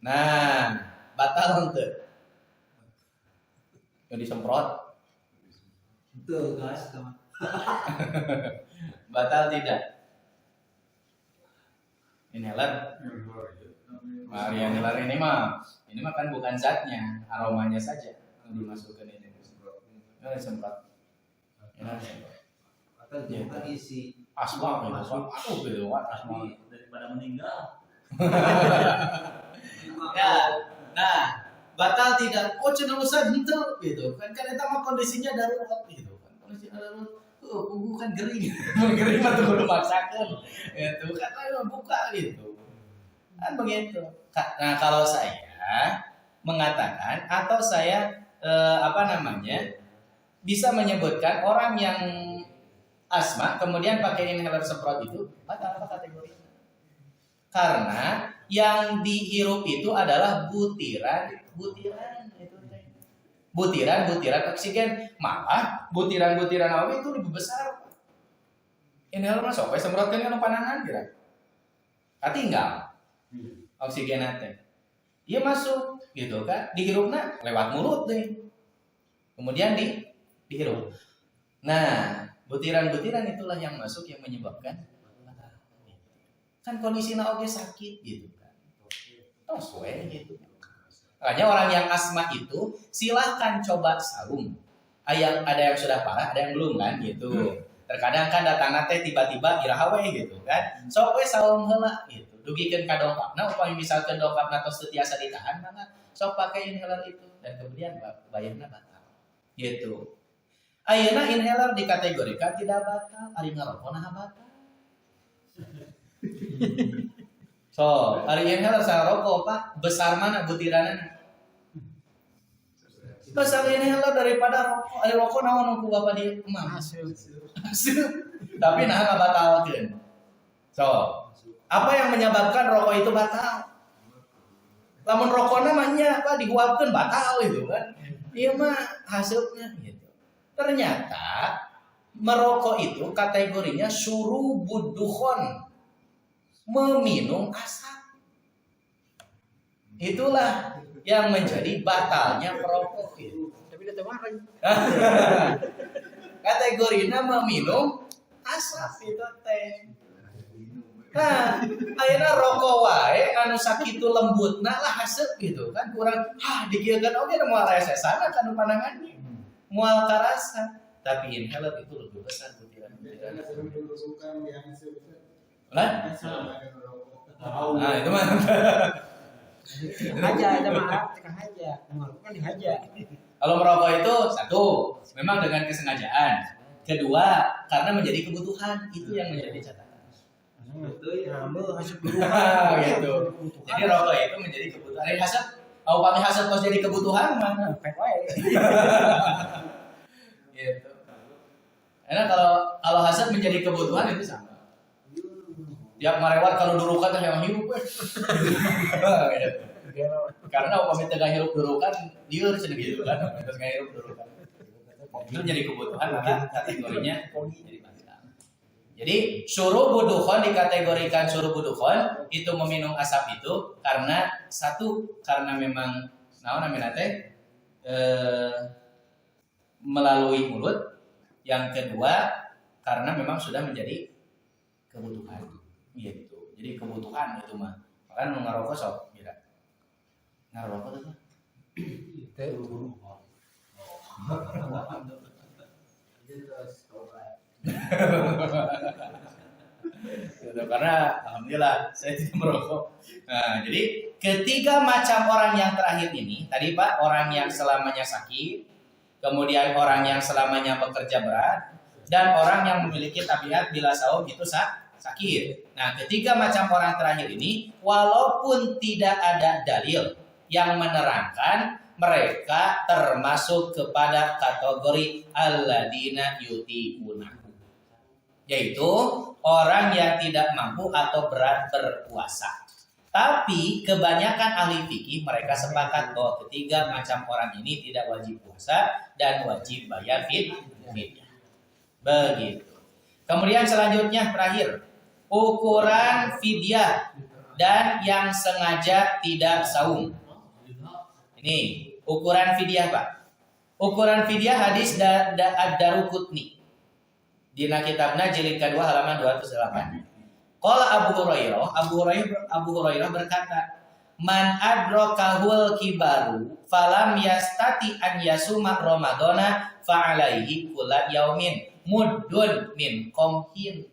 nah batal untuk yang disemprot itu guys batal tidak? Inhaler. Nah, inhaler ini mah kan bukan zatnya, aromanya saja yang dimasukkan ini. Ini semprot. atau jangan isi Asma gitu. Aduh gitu, asma daripada meninggal. Ya, nah, batal tidak. Oh, cenah usah gitu kan eta mah kondisinya darurat gitu kan. Kondisi darurat kuku kan gering, gering mah tuh maksakan, itu kan ayo buka gitu, kan begitu. Nah kalau saya mengatakan atau saya bisa menyebutkan orang yang asma kemudian pakai inhaler semprot itu apa kategorinya? Karena yang dihirup itu adalah butiran itu. butiran oksigen, malah butiran awi itu lebih besar. Inhaler mah sok semprotkeun kana panangan kira. Katinggal oksigen teh. Iya masuk gitu kan, dihirupna lewat mulut deh. Kemudian dihirup. Nah, butiran-butiran itulah yang masuk yang menyebabkan kan kondisinya oke sakit gitu kan. Tos we gitu. Makanya orang yang asma itu silahkan coba saum. Ada yang sudah parah, ada yang belum kan gitu. Terkadang kan datang teh tiba-tiba iraha we gitu kan. Sok we saum heula gitu. Dugikeun ka dongkapna upami misalkeun dongkapna tos teu tiasa ditahan maka sok pakai inhaler itu dan kemudian bayarna batal. Gitu. Ayeuna inhaler dikategorikan tidak batal, ari ngarokok nah batal. So, ari inhaler saroko Pak, besar mana butiranna? Besar inhaler daripada rokok. Ari rokok naon ku Bapak di emang? Tapi nah ngabatalkeun. So, apa yang menyebabkan rokok itu batal? Lamun rokokna mah nya apa dihuapkeun batal itu kan. Ieu mah hasilnya gitu. Ternyata merokok itu kategorinya syurubud dukhon, meminum asap. Itulah yang menjadi batalnya perokok itu. Tapi udah kemarin. Kategorinya meminum asap itu teh. Nah, ayeuna rokok wae anu sakitu lembutna lah haseup gitu kan kurang digieukeun oge moal resesana kana panangannya. Moal karasa, tapi inhaler itu lebih besar butiran-butiran. Nah, itu mah. Haja itu mah tekan haja. Kan dihaja. Kalau merokok itu satu, memang dengan kesengajaan. Kedua, karena menjadi kebutuhan. Itu yang menjadi catatan. Gitu. Jadi rokok itu menjadi kebutuhan. Dari hasap, upami hasap pas jadi kebutuhan mana? Gitu. Karena kalau hasap menjadi kebutuhan itu sama. Tiap ngarewat kalau durukan teh yang hirup we. Karena upami teh hirup durukan lieur cenah gitu kan. Terus hirup durukan. Itu jadi kebutuhan maka kategorinya jadi batal. Jadi syurubud dukhon dikategorikan syurubud dukhon itu meminum asap itu karena satu karena memang naon namina teh melalui mulut, yang kedua karena memang sudah menjadi kebutuhan gitu. Jadi kebutuhan itu mah. Makanya nu ngarokok sok kira. Ngarokok tuh. Karena alhamdulillah saya tidak merokok. Nah, jadi ketiga macam orang yang terakhir ini tadi Pak, orang yang selamanya sakit, kemudian orang yang selamanya bekerja berat, dan orang yang memiliki tabiat bila saum itu sakit. Nah, ketiga macam orang terakhir ini walaupun tidak ada dalil yang menerangkan mereka termasuk kepada kategori alladzina yutiquna, yaitu orang yang tidak mampu atau berat berpuasa. Tapi kebanyakan ahli fikih mereka sepakat bahwa ketiga macam orang ini tidak wajib puasa dan wajib bayar fidyah. Begitu. Kemudian selanjutnya terakhir, ukuran fidyah dan yang sengaja tidak saum. Ini ukuran fidyah Pak. Ukuran fidyah hadis Ad-Daruqutni. Dina kitabna jilid kedua halaman 208. Qala Abu Hurairah berkata, "Man adrakahul kibaru falam yastati an yasuma ramadana fa alaihi kullu yaumin muddun min qamhin."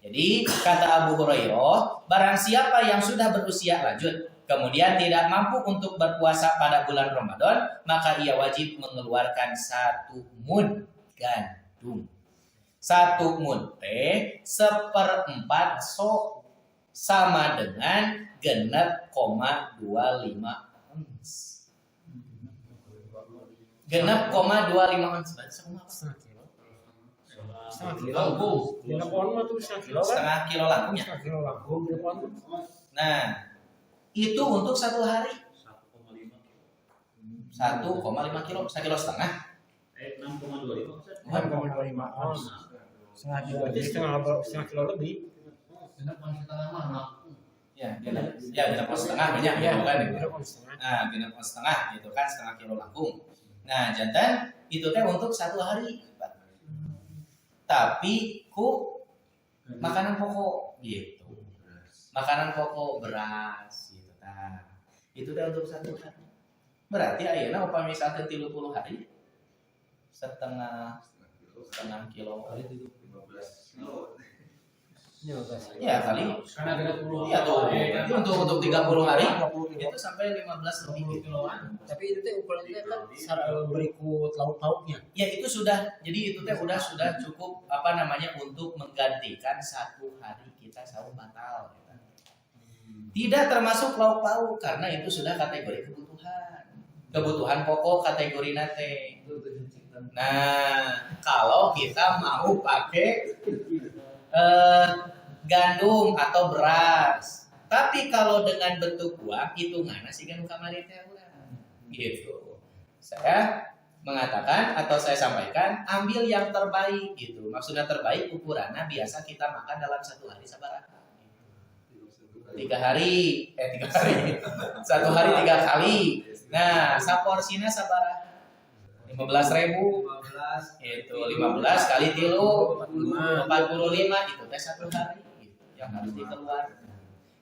Jadi kata Abu Hurairah, barang siapa yang sudah berusia lanjut kemudian tidak mampu untuk berpuasa pada bulan Ramadan, maka ia wajib mengeluarkan 1 mud gandum. 1 mud teh 1/4 sok sama dengan 6,25 ons. 6,25 ons setengah kilo lakunya. Nah, itu untuk 1 hari. 1,5 kilo, 1,5 kilo. 6,25 Ustaz. 6,25. Oh, setengah kilo, jadi setengah kilo lebih. Genap kan setengah mah. Ya, genap setengah banyak Ya, gitu kan. setengah. Nah, genap setengah gitu kan, setengah kilo langkung. Nah, jantan itu teh untuk 1 hari. Tapi ku makanan pokok gitu. Makanan pokok beras gitu. Nah, itu teh untuk 1 hari. Berarti ayeuna upami misalkan 30 hari setengah kilo. Kali 15 kilo. Ya kali. Karena 30. Iya tuh. Itu untuk 30 hari itu sampai 15 lebih kiloan. Tapi itu teh ukurannya kan berikut lauk-lauknya. Ya itu sudah. Jadi itu teh sudah cukup untuk menggantikan 1 hari kita sahur batal. Tidak termasuk lauk pauk karena itu sudah kategori kebutuhan pokok kategori nate. Nah, kalau kita mau pakai gandum atau beras, tapi kalau dengan bentuk uang hitungannya sih kan kamari teh urang. Gitu. Saya mengatakan atau saya sampaikan ambil yang terbaik gitu. Maksudnya terbaik ukurannya biasa kita makan dalam 1 hari sabaraha. 3 hari 1 hari 3 kali. Nah, saporsina sabaraha? 15.000. Itu 15 kali 3 45 itu teh 1 hari gitu, yang harus dikeluarkan.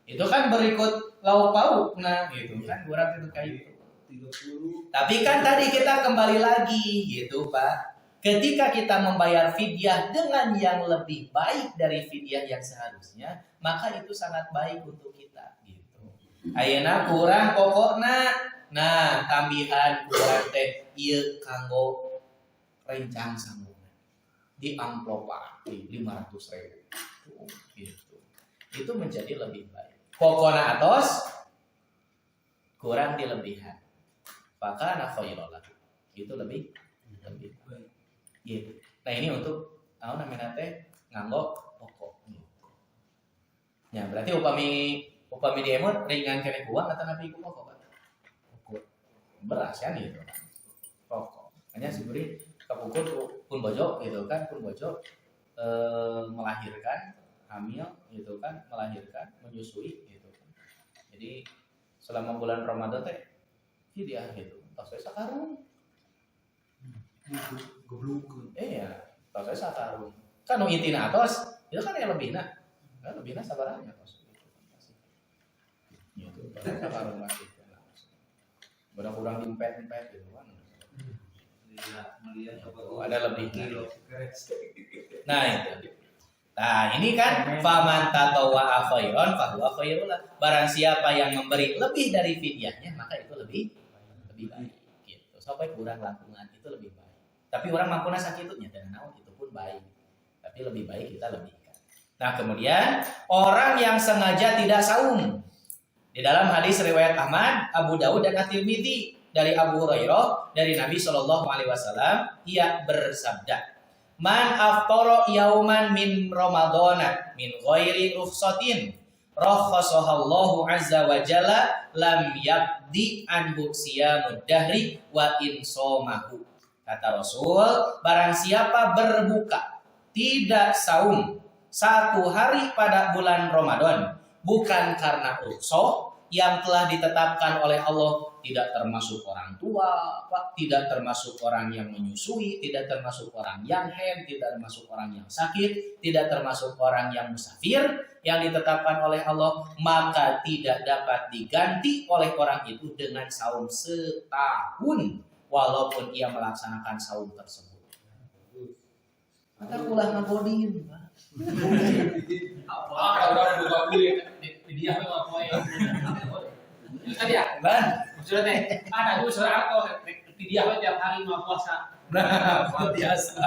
Itu kan berikut lauk pauk gitu kan kurang itu kayak gitu. Tapi kan tadi kita kembali lagi gitu Pak. Ketika kita membayar fidyah dengan yang lebih baik dari fidyah yang seharusnya, maka itu sangat baik untuk kita gitu. Ayeuna kurang pokokna. Nah, tambahan kurang teh ieu kanggo rencang sambungan. Di amplop di 500.000. Gitu. Itu menjadi lebih baik. Pokokna atos kurang dilebihan. Maka khairal. Itu lebih baik. Gitu. Nah, ini untuk namanya teh nganggo pokok. Ya, berarti upami di emot ringan kene uang atau nabi ku pokok. Beras kan gitu kan pokok hanya sebenarnya kapukul pun bojo gitu kan pun bojo melahirkan hamil gitu kan melahirkan menyusui gitu kan jadi selama bulan Ramadan teh fidyah gitu tos saya sakarung ya tos saya sakarung kan nu intina atos itu kan yang lebihna sabaranya tos gitu sakarung masih kurang diempet gitu kan. Ada lebih. Nah itu. Nah ini kan faman tatawwa khairan fahuwa khairul. Barang siapa yang memberi lebih dari fidyahnya maka itu lebih baik. Gitu. Sampai kurang langkungan itu lebih baik. Tapi orang mampuna sakitnya dan naon itu pun baik. Tapi lebih baik kita lebihkan. Nah kemudian orang yang sengaja tidak saum. Di dalam hadis riwayat Ahmad, Abu Dawud dan At-Tirmidzi dari Abu Hurairah dari Nabi Shallallahu Alaihi Wasallam, ia bersabda, "Man aftara yauman min Ramadana min ghairi rukhsatin, rakhasahallahu azza wa jalla lam yaqdi anhu siyamud dahri wa in somahu." Kata Rasul, barang siapa berbuka tidak saum 1 hari pada bulan Ramadan bukan karena rukhsah yang telah ditetapkan oleh Allah, tidak termasuk orang tua, tidak termasuk orang yang menyusui, tidak termasuk orang yang haid, tidak termasuk orang yang sakit, tidak termasuk orang yang musafir, yang ditetapkan oleh Allah, maka tidak dapat diganti oleh orang itu dengan saum setahun walaupun ia melaksanakan saum tersebut. Maka ulah ngagodin, Pak. Orang buka di dia apa ya? Tadi ya, Ban, maksudnya teh ada tuh suara atau di dia tiap hari mau puasa. nah, biasa.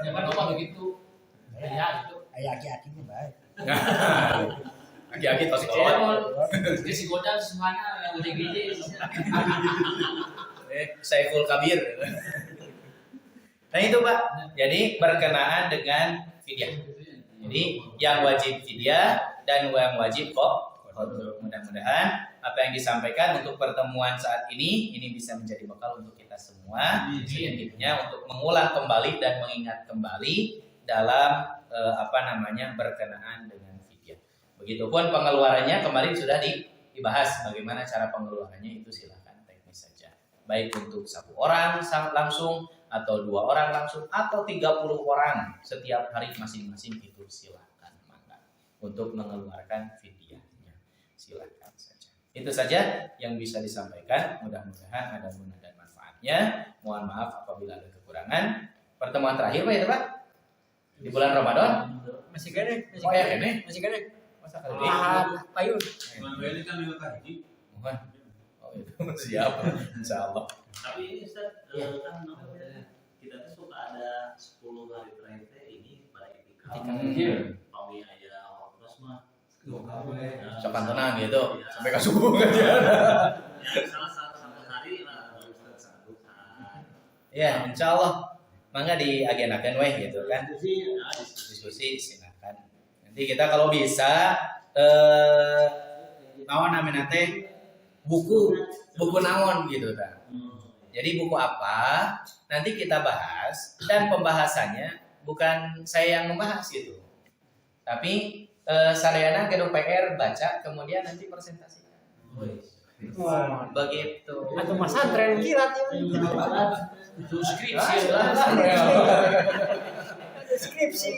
Jangan lupa begitu. Ya gitu. Ayah aki-aki mah baik. Aki-aki tos kolot. Dia si Godang semuanya yang gede-gede. Saiful Kabir. Nah itu Pak, jadi berkenaan dengan fidyah. Jadi yang wajib fidyah dan yang wajib qadha. Mudah-mudahan apa yang disampaikan untuk pertemuan saat ini bisa menjadi bekal untuk kita semua sedikitnya untuk mengulang kembali dan mengingat kembali dalam berkenaan dengan fidyah. Begitupun pengeluarannya kemarin sudah dibahas bagaimana cara pengeluarannya, itu silakan teknis saja. Baik untuk 1 orang langsung atau 2 orang langsung atau 30 orang setiap hari masing-masing, itu silakan untuk mengeluarkan fidyahnya. Silakan saja. Itu saja yang bisa disampaikan. Mudah-mudahan ada guna dan manfaatnya. Mohon maaf apabila ada kekurangan. Pertemuan terakhir Pak ya Pak? Di bulan Ramadan? Masih gede, Oh ya ini? masih gede. Masa kali Payun. Ini kan minggu haji. Mohon. Oh itu siap. Insyaallah. Tapi ini Ustaz, kan kita tuh suka ada 10 hari terakhir ini pada itikaf. Pami aja terus mah. Sopan tenang gitu. Sampai ke subuh aja. Salah satu hari lah Ustaz. Ya, insyaallah. Mangga diagendakan weh gitu kan. Diskusi silakan. Nanti kita kalau bisa naon namina teh buku naon gitu kan. Jadi buku apa nanti kita bahas dan pembahasannya bukan saya yang membahas gitu. Tapi sarjana gedung PR baca kemudian nanti presentasikan. Begitu. Atau Mas Antren kilat Skripsi skripsi.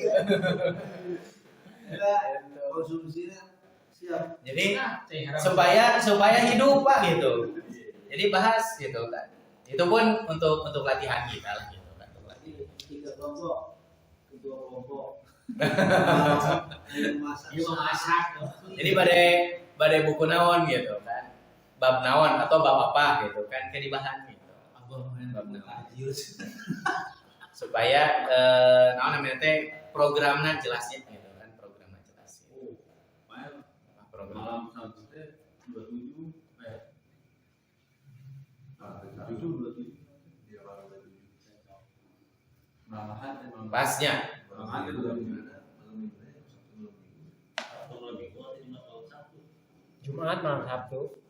Jadi supaya hidup Pak gitu. Jadi bahas gitu kan. Itu pun untuk latihan kita lah gitu kan. Tiga kelompok, kedua kelompok. Masak. Jadi badai buku naon gitu kan. Bab naon atau bab apa gitu kan ke dibahan gitu. Bab naon. Supaya naon namanya teh programnya jelasnya gitu kan, programnya jelas. Program. Malam selanjutnya 27 Pasnya. Jumat malam Sabtu.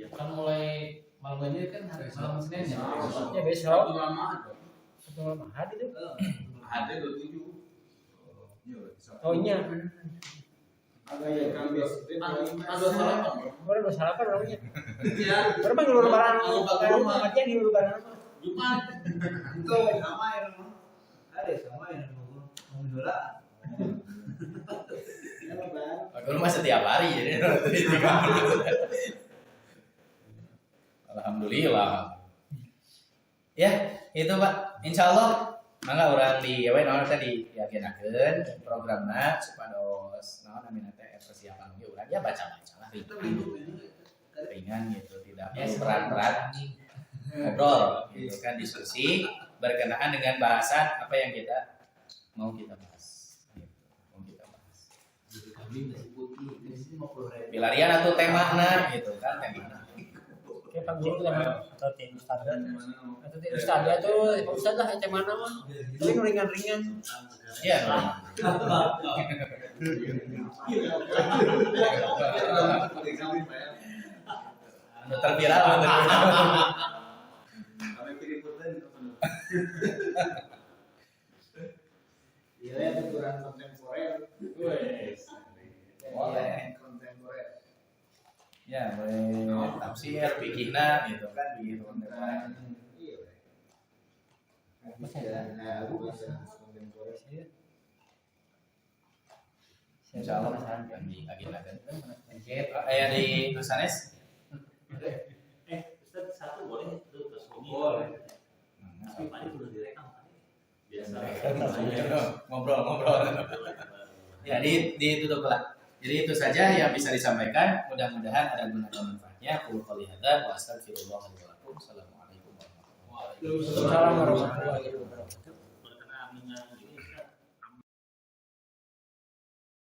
kan mulai malam ini kan hari malam Senin ya. Ya besok. Satu lama. Satu lama hari itu. Ada 27. Oh iya. Ada yang kan ada salah. Boleh udah sarapan orangnya. Iya. Berapa di luar lebaran? Kalau macam di luar lebaran apa? Jumat. Itu sama ya ada sama ya mau dola. Aku rumah setiap hari jadi. Alhamdulillah. Ya, itu Pak. Insyaallah mangga urang di we naon tadi diagenakeun programna supados naon namina teh persiapan ge urang ya baca-baca lah ringan gitu, tidak perlu berat-berat. Ngobrol gitu kan, diskusi berkenaan dengan bahasan apa yang kita mau kita bahas. Gitu. Mau kita bahas. Bilarian atau temana gitu kan, temana. Kayak Pak Guru tema atau tim Ustaz. Atau tim Ustaz tuh Pak Ustaz lah yang mana mah. Tapi ringan-ringan. Iya. Terviral. Iya ya tuturan kontemporer. Boleh. Kontemporer. Ya, boleh tafsir, fikihna gitu kan begitu kontemporer. Iya. Nah, aku bisa kontemporer sih. Insyaallah yang diagendakan. Aya di Nusanes? Ustaz satu boleh itu terus Boleh. Tapi paling udah direkam kali. Biasa. Ngobrol. Ya, ditutup lah. Jadi itu saja yang bisa disampaikan. Mudah-mudahan ada guna dan manfaatnya. Qul qouli hadza wa astaghfirullah li wa lakum. Assalamualaikum warahmatullahi wabarakatuh. Waalaikumsalam warahmatullahi wabarakatuh. Berkenaan dengan